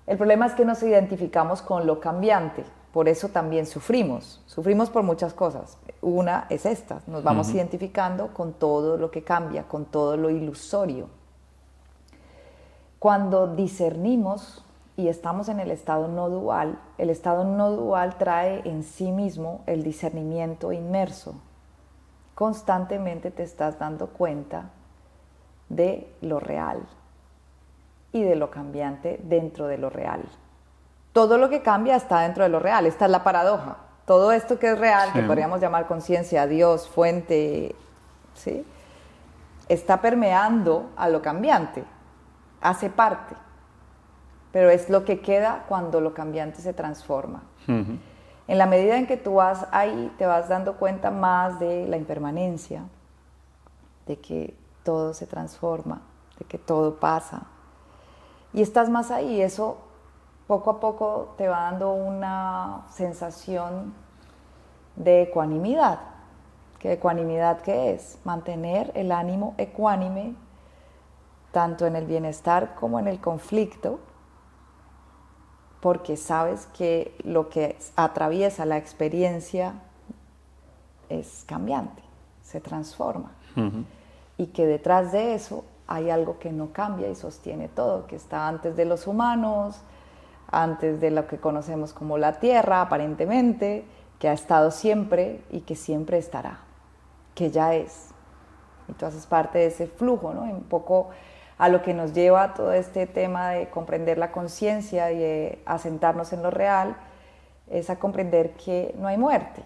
[SPEAKER 1] El problema es que nos identificamos con lo cambiante, por eso también sufrimos. Sufrimos por muchas cosas. Una es esta, nos vamos identificando con todo lo que cambia, con todo lo ilusorio. Cuando discernimos y estamos en el estado no dual trae en sí mismo el discernimiento inmerso. Constantemente te estás dando cuenta de lo real y de lo cambiante dentro de lo real. Todo lo que cambia está dentro de lo real, esta es la paradoja. Todo esto que es real, que podríamos llamar conciencia, Dios, fuente, ¿sí? Está permeando a lo cambiante, hace parte. Pero es lo que queda cuando lo cambiante se transforma. En la medida en que tú vas ahí, te vas dando cuenta más de la impermanencia, de que todo se transforma, de que todo pasa. Y estás más ahí, eso poco a poco te va dando una sensación de ecuanimidad. ¿Qué ecuanimidad qué es? Mantener el ánimo ecuánime, tanto en el bienestar como en el conflicto, porque sabes que lo que atraviesa la experiencia es cambiante, se transforma. Y que detrás de eso hay algo que no cambia y sostiene todo, que está antes de los humanos, antes de lo que conocemos como la Tierra, aparentemente, que ha estado siempre y que siempre estará, que ya es. Y tú haces parte de ese flujo, ¿no? Un poco a lo que nos lleva todo este tema de comprender la conciencia y de asentarnos en lo real, es a comprender que no hay muerte,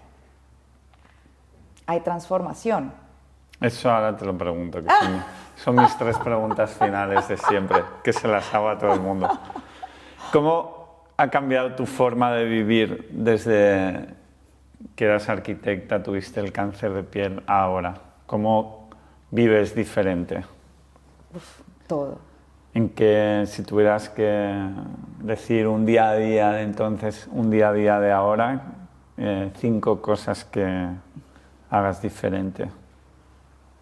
[SPEAKER 1] hay transformación.
[SPEAKER 2] Eso ahora te lo pregunto, que son mis 3 preguntas finales de siempre, que se las hago a todo el mundo. ¿Cómo ha cambiado tu forma de vivir desde que eras arquitecta, tuviste el cáncer de piel, a ahora? ¿Cómo vives diferente?
[SPEAKER 1] Todo.
[SPEAKER 2] En que si tuvieras que decir un día a día de entonces, un día a día de ahora, 5 cosas que hagas diferente.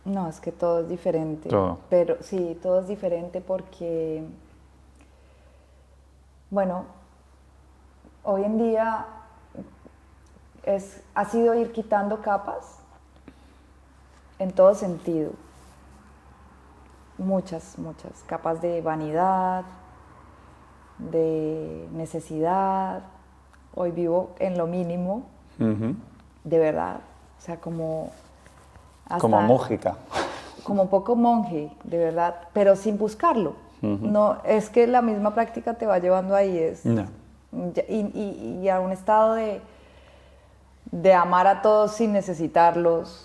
[SPEAKER 1] No, es que todo es diferente.
[SPEAKER 2] Todo.
[SPEAKER 1] Pero sí, todo es diferente porque, bueno, hoy en día ha sido ir quitando capas en todo sentido. Muchas capas de vanidad, de necesidad. Hoy vivo en lo mínimo, de verdad. O sea, como
[SPEAKER 2] música.
[SPEAKER 1] Como un poco monje, de verdad, pero sin buscarlo. No, es que la misma práctica te va llevando ahí. Y a un estado de amar a todos sin necesitarlos.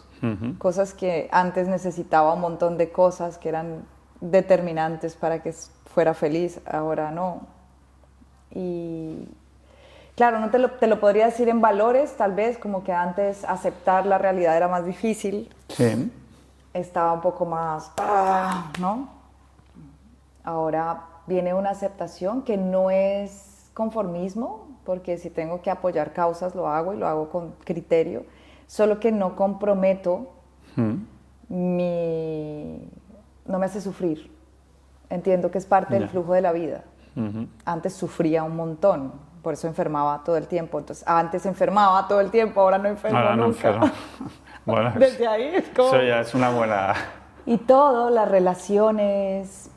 [SPEAKER 1] Cosas que antes necesitaba un montón de cosas que eran determinantes para que fuera feliz, ahora no. Y claro, no te lo podría decir en valores, tal vez, como que antes aceptar la realidad era más difícil.
[SPEAKER 2] Sí.
[SPEAKER 1] Estaba un poco más, ¿no? Ahora viene una aceptación que no es conformismo, porque si tengo que apoyar causas lo hago y lo hago con criterio, solo que no comprometo no me hace sufrir. Entiendo que es parte del flujo de la vida. Antes sufría un montón, por eso enfermaba todo el tiempo. Entonces, antes enfermaba todo el tiempo, ahora no enfermo
[SPEAKER 2] ahora no
[SPEAKER 1] nunca.
[SPEAKER 2] Enfermo. Bueno,
[SPEAKER 1] desde ahí es como...
[SPEAKER 2] Eso ya es una buena...
[SPEAKER 1] Y todo, las relaciones,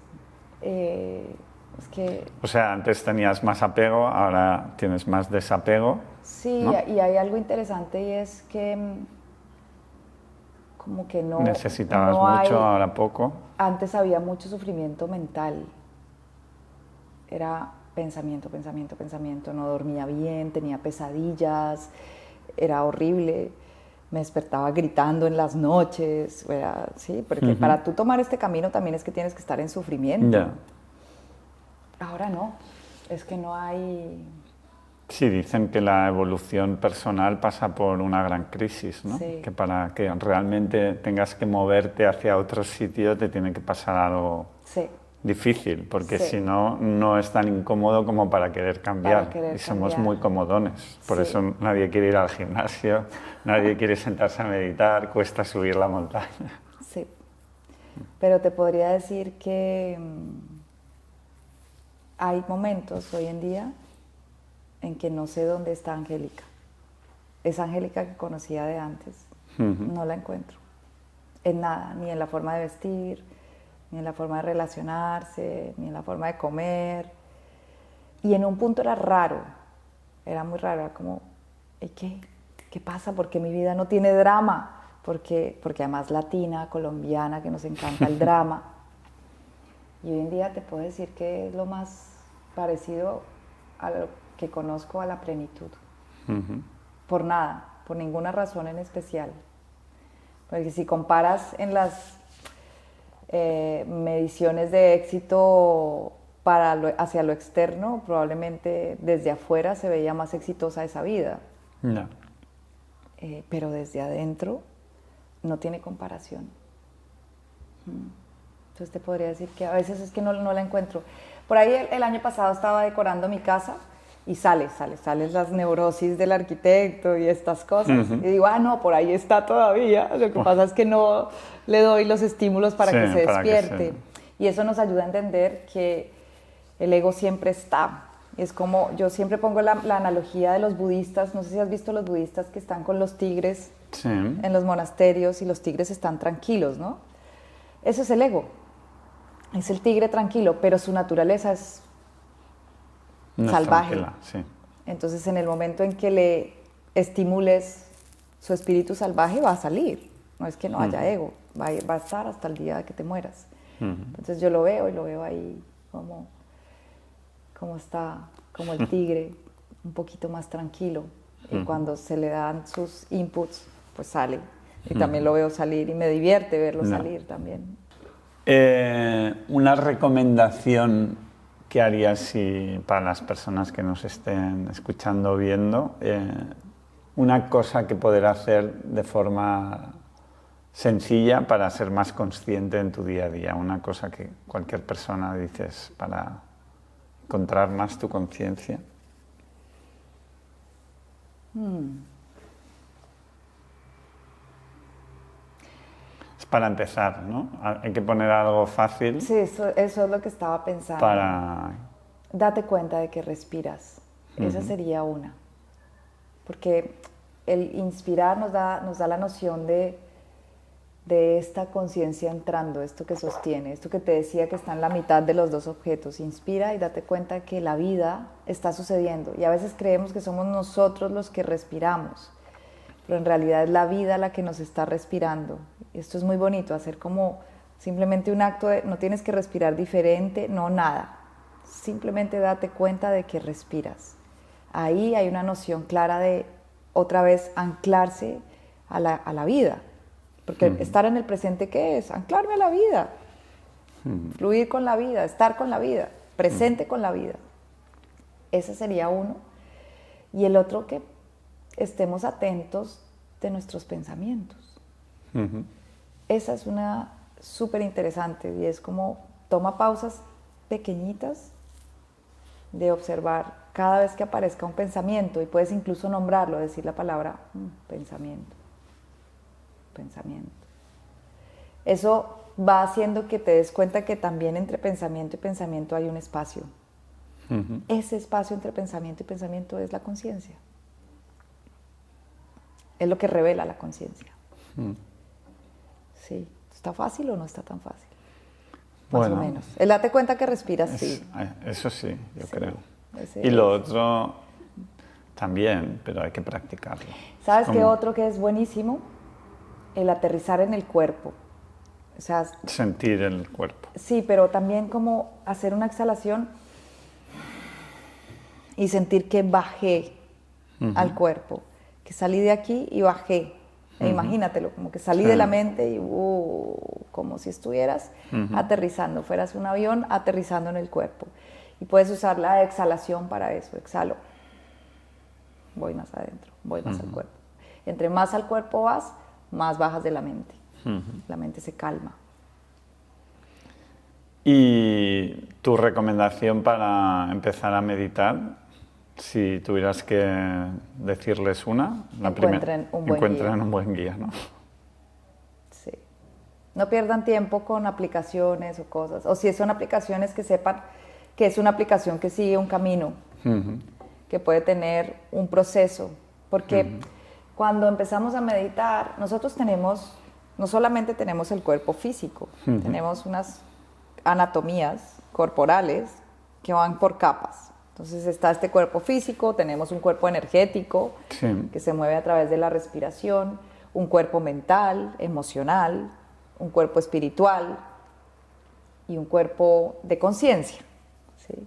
[SPEAKER 1] Es que
[SPEAKER 2] O sea, antes tenías más apego, ahora tienes más desapego.
[SPEAKER 1] sí,
[SPEAKER 2] ¿no?
[SPEAKER 1] y hay algo interesante y es que como que
[SPEAKER 2] Necesitabas
[SPEAKER 1] no
[SPEAKER 2] mucho,
[SPEAKER 1] hay,
[SPEAKER 2] ahora poco.
[SPEAKER 1] antes había mucho sufrimiento mental. Era pensamiento, pensamiento, pensamiento. No dormía bien, tenía pesadillas, era horrible. Me despertaba gritando en las noches. Sí, porque para tú tomar este camino también es que tienes que estar en sufrimiento.
[SPEAKER 2] Ya.
[SPEAKER 1] Ahora no, es que no hay...
[SPEAKER 2] Sí, dicen que la evolución personal pasa por una gran crisis, ¿no?
[SPEAKER 1] Sí.
[SPEAKER 2] Que para que realmente tengas que moverte hacia otro sitio te tiene que pasar algo
[SPEAKER 1] Sí,
[SPEAKER 2] difícil, porque
[SPEAKER 1] Sí.
[SPEAKER 2] si no, no es tan incómodo como para querer cambiar.
[SPEAKER 1] Para querer
[SPEAKER 2] y somos
[SPEAKER 1] cambiar.
[SPEAKER 2] muy comodones. Por
[SPEAKER 1] Sí.
[SPEAKER 2] eso nadie quiere ir al gimnasio, nadie quiere sentarse a meditar, cuesta subir la montaña.
[SPEAKER 1] sí. Pero te podría decir que hay momentos hoy en día en que no sé dónde está Angélica. Esa Angélica que conocía de antes, no la encuentro. En nada, ni en la forma de vestir, ni en la forma de relacionarse, ni en la forma de comer. Y en un punto era muy raro, era como, ¿y qué? ¿Qué pasa? ¿Por qué mi vida no tiene drama? Porque además latina, colombiana, que nos encanta el drama. Y hoy en día te puedo decir que es lo más parecido a lo que conozco a la plenitud. Por nada, por ninguna razón en especial. Porque si comparas en las mediciones de éxito hacia lo externo, probablemente desde afuera se veía más exitosa esa vida.
[SPEAKER 2] No.
[SPEAKER 1] Pero desde adentro no tiene comparación. Entonces te podría decir que a veces es que no la encuentro. Por ahí el año pasado estaba decorando mi casa y salen las neurosis del arquitecto y estas cosas. Y digo, no, por ahí está todavía. Lo que pasa es que no le doy los estímulos para
[SPEAKER 2] Sí,
[SPEAKER 1] que se
[SPEAKER 2] para que
[SPEAKER 1] despierte. Y eso nos ayuda a entender que el ego siempre está. Es como, yo siempre pongo la analogía de los budistas. No sé si has visto los budistas que están con los tigres
[SPEAKER 2] Sí.
[SPEAKER 1] en los monasterios y los tigres están tranquilos, ¿no? Eso es el ego. Es el tigre tranquilo, pero su naturaleza es
[SPEAKER 2] No es
[SPEAKER 1] salvaje.
[SPEAKER 2] tranquila, sí.
[SPEAKER 1] Entonces, en el momento en que le estimules su espíritu salvaje, va a salir. No es que no haya ego, va a estar hasta el día que te mueras. Entonces, yo lo veo y lo veo ahí como está, como el tigre, un poquito más tranquilo. Y cuando se le dan sus inputs, pues sale. Y también lo veo salir y me divierte verlo salir también.
[SPEAKER 2] Una recomendación que harías para las personas que nos estén escuchando o viendo, una cosa que poder hacer de forma sencilla para ser más consciente en tu día a día, una cosa que cualquier persona dices para encontrar más tu conciencia. Es para empezar, ¿no? Hay que poner algo fácil.
[SPEAKER 1] Sí, eso es lo que estaba pensando.
[SPEAKER 2] Para...
[SPEAKER 1] Date cuenta de que respiras. Esa sería una. Porque el inspirar nos da la noción de esta conciencia entrando, esto que sostiene, esto que te decía que está en la mitad de los dos objetos. Inspira y date cuenta que la vida está sucediendo. Y a veces creemos que somos nosotros los que respiramos, pero en realidad es la vida la que nos está respirando. Esto es muy bonito, hacer como simplemente un acto de, no tienes que respirar diferente, no nada. Simplemente date cuenta de que respiras. Ahí hay una noción clara de otra vez anclarse a la vida. Porque estar en el presente, ¿qué es? Anclarme a la vida. Fluir con la vida, estar con la vida, presente con la vida. Ese sería uno. Y el otro, que estemos atentos de nuestros pensamientos. Esa es una súper interesante y es como toma pausas pequeñitas de observar cada vez que aparezca un pensamiento y puedes incluso nombrarlo, decir la palabra pensamiento. Eso va haciendo que te des cuenta que también entre pensamiento y pensamiento hay un espacio. Ese espacio entre pensamiento y pensamiento es la conciencia. Es lo que revela la conciencia. Sí. ¿Está fácil o no está tan fácil? más o menos. El date cuenta que respiras, sí.
[SPEAKER 2] Eso sí, yo creo.
[SPEAKER 1] Ese
[SPEAKER 2] Y lo
[SPEAKER 1] es.
[SPEAKER 2] otro también, pero hay que practicarlo.
[SPEAKER 1] ¿Sabes qué otro que es buenísimo? El aterrizar en el cuerpo. O sea,
[SPEAKER 2] Sentir el cuerpo.
[SPEAKER 1] sí, pero también como hacer una exhalación y sentir que bajé al cuerpo, que salí de aquí y bajé. E imagínatelo, como que salí de la mente y como si estuvieras aterrizando, fueras un avión aterrizando en el cuerpo. Y puedes usar la exhalación para eso, exhalo. Voy más adentro, voy más al cuerpo. Entre más al cuerpo vas, más bajas de la mente. La mente se calma.
[SPEAKER 2] ¿Y tu recomendación para empezar a meditar? Si tuvieras que decirles una, la
[SPEAKER 1] Encuentren un buen
[SPEAKER 2] encuentren
[SPEAKER 1] guía.
[SPEAKER 2] un buen guía, ¿no?
[SPEAKER 1] Sí. No pierdan tiempo con aplicaciones o cosas. O si son aplicaciones, que sepan que es una aplicación que sigue un camino, que puede tener un proceso. Porque cuando empezamos a meditar, nosotros tenemos, no solamente tenemos el cuerpo físico, tenemos unas anatomías corporales que van por capas. Entonces está este cuerpo físico, tenemos un cuerpo energético que se mueve a través de la respiración, un cuerpo mental, emocional, un cuerpo espiritual y un cuerpo de conciencia. ¿Sí?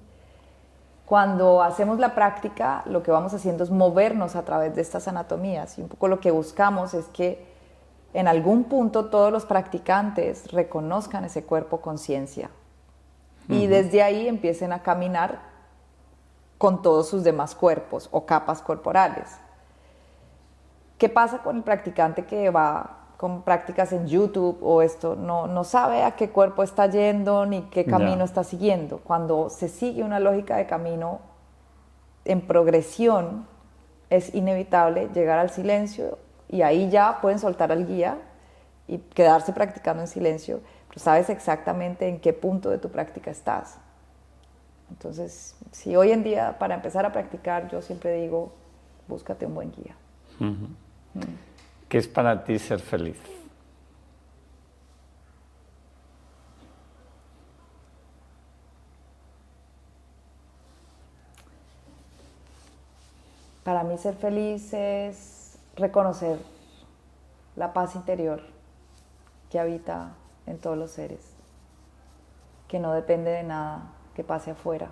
[SPEAKER 1] Cuando hacemos la práctica, lo que vamos haciendo es movernos a través de estas anatomías y un poco lo que buscamos es que en algún punto todos los practicantes reconozcan ese cuerpo conciencia y desde ahí empiecen a caminar con todos sus demás cuerpos o capas corporales. ¿Qué pasa con el practicante que va con prácticas en YouTube o esto? No sabe a qué cuerpo está yendo ni qué camino está siguiendo. Cuando se sigue una lógica de camino en progresión, es inevitable llegar al silencio y ahí ya pueden soltar al guía y quedarse practicando en silencio, pero sabes exactamente en qué punto de tu práctica estás. Entonces, si hoy en día, para empezar a practicar, yo siempre digo, búscate un buen guía.
[SPEAKER 2] ¿Qué es para ti ser feliz?
[SPEAKER 1] Para mí ser feliz es reconocer la paz interior que habita en todos los seres, que no depende de nada que pase afuera.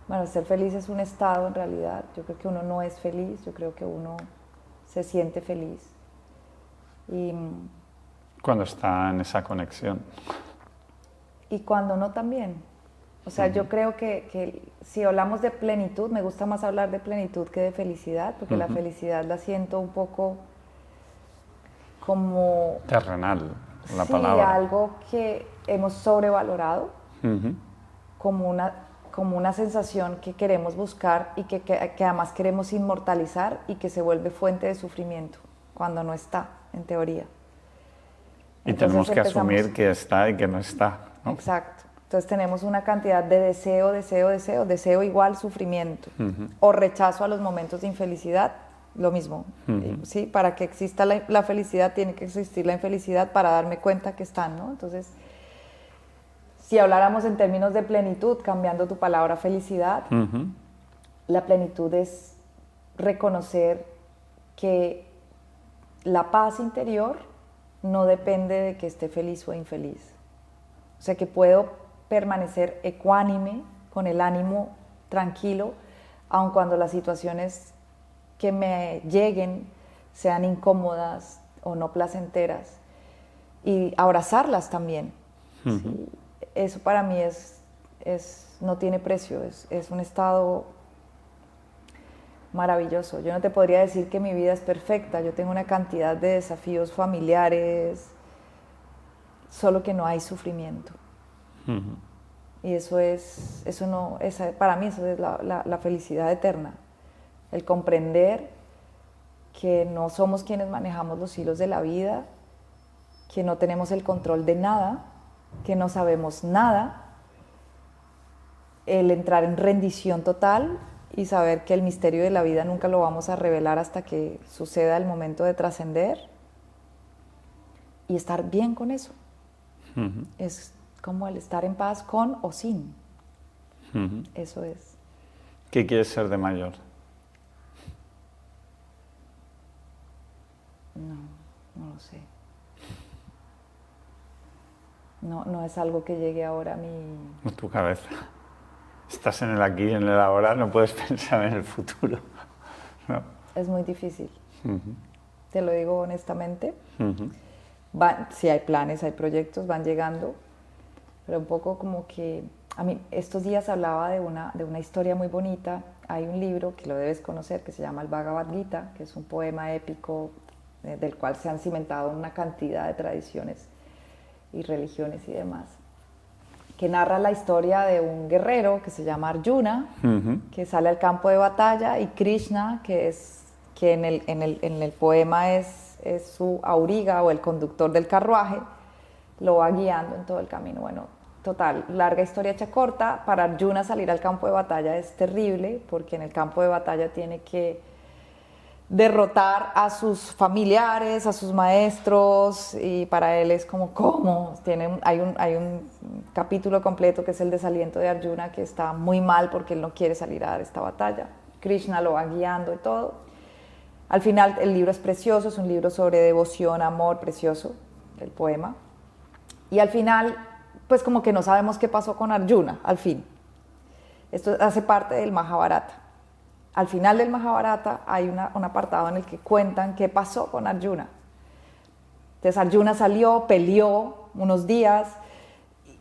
[SPEAKER 1] Bueno, ser feliz es un estado en realidad. Yo creo que uno no es feliz, yo creo que uno se siente feliz. Y
[SPEAKER 2] cuando está en esa conexión.
[SPEAKER 1] Y cuando no también. O sea, yo creo que si hablamos de plenitud, me gusta más hablar de plenitud que de felicidad, porque la felicidad la siento un poco como...
[SPEAKER 2] terrenal, la
[SPEAKER 1] sí,
[SPEAKER 2] palabra.
[SPEAKER 1] algo que hemos sobrevalorado, como una sensación que queremos buscar y que además queremos inmortalizar y que se vuelve fuente de sufrimiento, cuando no está, en teoría.
[SPEAKER 2] Y
[SPEAKER 1] Entonces
[SPEAKER 2] tenemos que asumir que está y que no está, ¿no?
[SPEAKER 1] Exacto. Entonces tenemos una cantidad de deseo igual sufrimiento, o rechazo a los momentos de infelicidad, lo mismo. ¿Sí? Para que exista la felicidad tiene que existir la infelicidad para darme cuenta que están, ¿no? Entonces, si habláramos en términos de plenitud, cambiando tu palabra felicidad, la plenitud es reconocer que la paz interior no depende de que esté feliz o infeliz. O sea, que puedo permanecer ecuánime, con el ánimo tranquilo, aun cuando las situaciones que me lleguen sean incómodas o no placenteras, y abrazarlas también. ¿Sí? Eso para mí no tiene precio, es un estado maravilloso. Yo no te podría decir que mi vida es perfecta, yo tengo una cantidad de desafíos familiares, solo que no hay sufrimiento. Y para mí eso es la felicidad eterna, el comprender que no somos quienes manejamos los hilos de la vida, que no tenemos el control de nada, que no sabemos nada, el entrar en rendición total y saber que el misterio de la vida nunca lo vamos a revelar hasta que suceda el momento de trascender, y estar bien con eso. Es como el estar en paz con o sin.
[SPEAKER 2] Ujú.
[SPEAKER 1] Eso es.
[SPEAKER 2] ¿Qué quieres ser de mayor?
[SPEAKER 1] No lo sé. No es algo que llegue ahora a mi...
[SPEAKER 2] En tu cabeza. Estás en el aquí y en el ahora, no puedes pensar en el futuro. ¿No?
[SPEAKER 1] Es muy difícil.
[SPEAKER 2] Ujú.
[SPEAKER 1] Te lo digo honestamente.
[SPEAKER 2] Ujú.
[SPEAKER 1] Sí hay planes, hay proyectos, van llegando, pero un poco como que a mí estos días hablaba de una historia muy bonita. Hay un libro que lo debes conocer que se llama el Bhagavad Gita, que es un poema épico del cual se han cimentado una cantidad de tradiciones y religiones y demás, que narra la historia de un guerrero que se llama Arjuna, que sale al campo de batalla, y Krishna, que en el poema es su auriga o el conductor del carruaje, lo va guiando en todo el camino. Bueno, total, larga historia hecha corta, para Arjuna salir al campo de batalla es terrible, porque en el campo de batalla tiene que derrotar a sus familiares, a sus maestros, y para él es como, ¿cómo? Hay un capítulo completo que es el desaliento de Arjuna, que está muy mal porque él no quiere salir a dar esta batalla. Krishna lo va guiando y todo. Al final el libro es precioso, es un libro sobre devoción, amor, precioso, el poema. Y al final, pues como que no sabemos qué pasó con Arjuna, al fin. Esto hace parte del Mahabharata. Al final del Mahabharata hay un apartado en el que cuentan qué pasó con Arjuna. Entonces Arjuna salió, peleó unos días,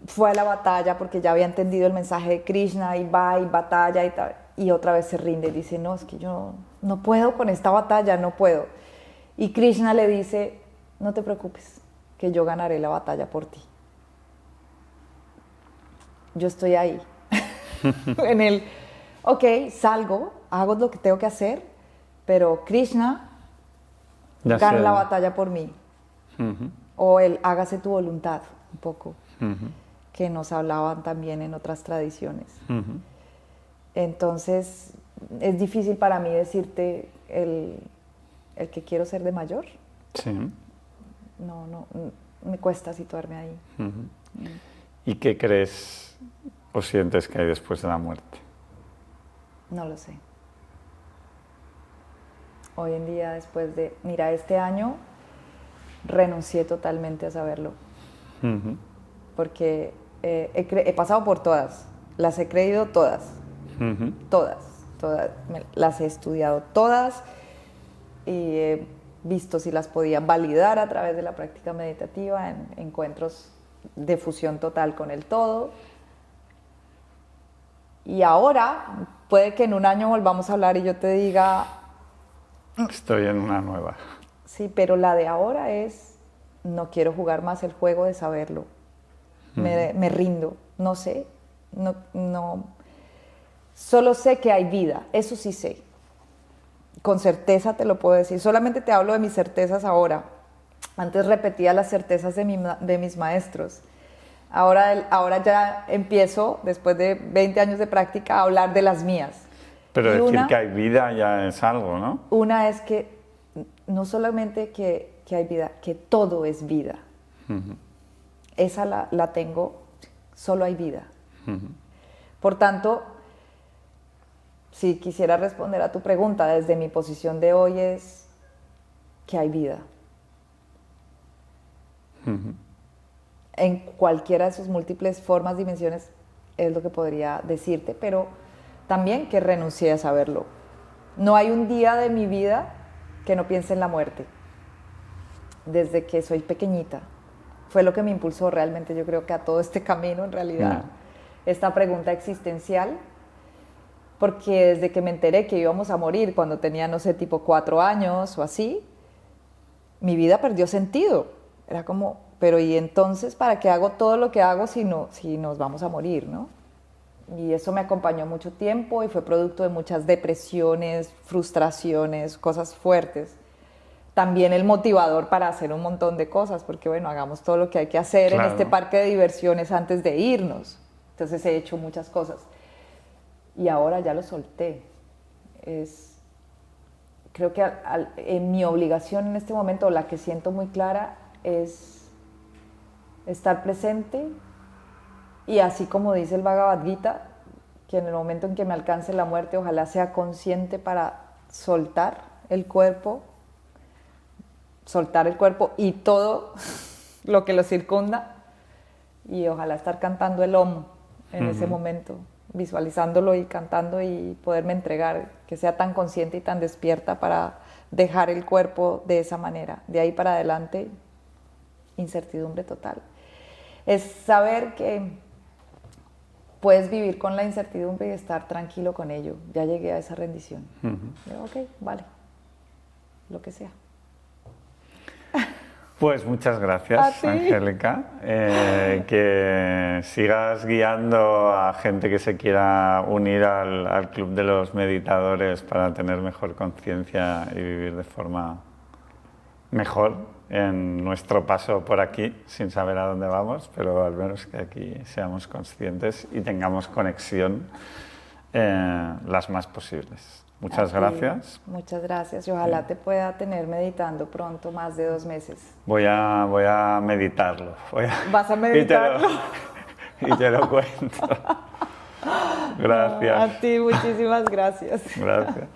[SPEAKER 1] fue a la batalla porque ya había entendido el mensaje de Krishna, y va y batalla y tal, y otra vez se rinde y dice, no, es que yo no puedo con esta batalla, no puedo. Y Krishna le dice, no te preocupes, que yo ganaré la batalla por ti. Yo estoy ahí. En el, ok, salgo, hago lo que tengo que hacer, pero Krishna
[SPEAKER 2] Ya
[SPEAKER 1] gana
[SPEAKER 2] sé.
[SPEAKER 1] la batalla por mí.
[SPEAKER 2] Ujú.
[SPEAKER 1] O el hágase tu voluntad, un poco,
[SPEAKER 2] Ujú.
[SPEAKER 1] que nos hablaban también en otras tradiciones.
[SPEAKER 2] Ujú.
[SPEAKER 1] Entonces, es difícil para mí decirte el que quiero ser de mayor.
[SPEAKER 2] Sí.
[SPEAKER 1] No, me cuesta situarme ahí.
[SPEAKER 2] Ujú. ¿Y qué crees o sientes que hay después de la muerte?
[SPEAKER 1] No lo sé. Hoy en día, después de, mira, este año renuncié totalmente a saberlo,
[SPEAKER 2] Ujú.
[SPEAKER 1] porque he pasado por todas, las he creído todas,
[SPEAKER 2] Ujú.
[SPEAKER 1] todas, las he estudiado todas y he visto si las podía validar a través de la práctica meditativa en encuentros de fusión total con el todo. Y ahora, puede que en un año volvamos a hablar y yo te diga,
[SPEAKER 2] Estoy en una nueva.
[SPEAKER 1] sí, pero la de ahora es, no quiero jugar más el juego de saberlo. Me rindo, no sé, no. Solo sé que hay vida, eso sí sé. Con certeza te lo puedo decir. Solamente te hablo de mis certezas ahora. Antes repetía las certezas de mis maestros. Ahora ya empiezo, después de 20 años de práctica, a hablar de las mías.
[SPEAKER 2] Pero
[SPEAKER 1] Y
[SPEAKER 2] decir que hay vida ya es algo, ¿no?
[SPEAKER 1] una es que no solamente que hay vida, que todo es vida. Esa la tengo, solo hay vida. Por tanto, si quisiera responder a tu pregunta desde mi posición de hoy es que hay vida. En cualquiera de sus múltiples formas, dimensiones, es lo que podría decirte, pero también que renuncié a saberlo. No hay un día de mi vida que no piense en la muerte. Desde que soy pequeñita. Fue lo que me impulsó realmente, yo creo que a todo este camino, en realidad. Esta pregunta existencial, porque desde que me enteré que íbamos a morir cuando tenía, no sé, tipo 4 años o así, mi vida perdió sentido. Era como, pero ¿y entonces para qué hago todo lo que hago si nos vamos a morir, no? Y eso me acompañó mucho tiempo y fue producto de muchas depresiones, frustraciones, cosas fuertes. También el motivador para hacer un montón de cosas, porque bueno, hagamos todo lo que hay que hacer en este parque de diversiones antes de irnos. Entonces he hecho muchas cosas. Y ahora ya lo solté. Creo que en mi obligación en este momento, la que siento muy clara, es estar presente y así como dice el Bhagavad Gita, que en el momento en que me alcance la muerte, ojalá sea consciente para soltar el cuerpo y todo lo que lo circunda, y ojalá estar cantando el Om en ese momento, visualizándolo y cantando y poderme entregar, que sea tan consciente y tan despierta para dejar el cuerpo de esa manera. De ahí para adelante, incertidumbre total. Es saber que puedes vivir con la incertidumbre y estar tranquilo con ello. Ya llegué a esa rendición. Digo, ok, vale, lo que sea.
[SPEAKER 2] Pues muchas gracias, Angélica. Que sigas guiando a gente que se quiera unir al Club de los Meditadores para tener mejor conciencia y vivir de forma mejor en nuestro paso por aquí, sin saber a dónde vamos, pero al menos que aquí seamos conscientes y tengamos conexión las más posibles. Muchas gracias.
[SPEAKER 1] Muchas gracias y ojalá te pueda tener meditando pronto, más de 2 meses.
[SPEAKER 2] Voy a meditarlo.
[SPEAKER 1] ¿Vas a meditarlo?
[SPEAKER 2] Y te lo cuento. Gracias.
[SPEAKER 1] A ti, muchísimas gracias.
[SPEAKER 2] Gracias.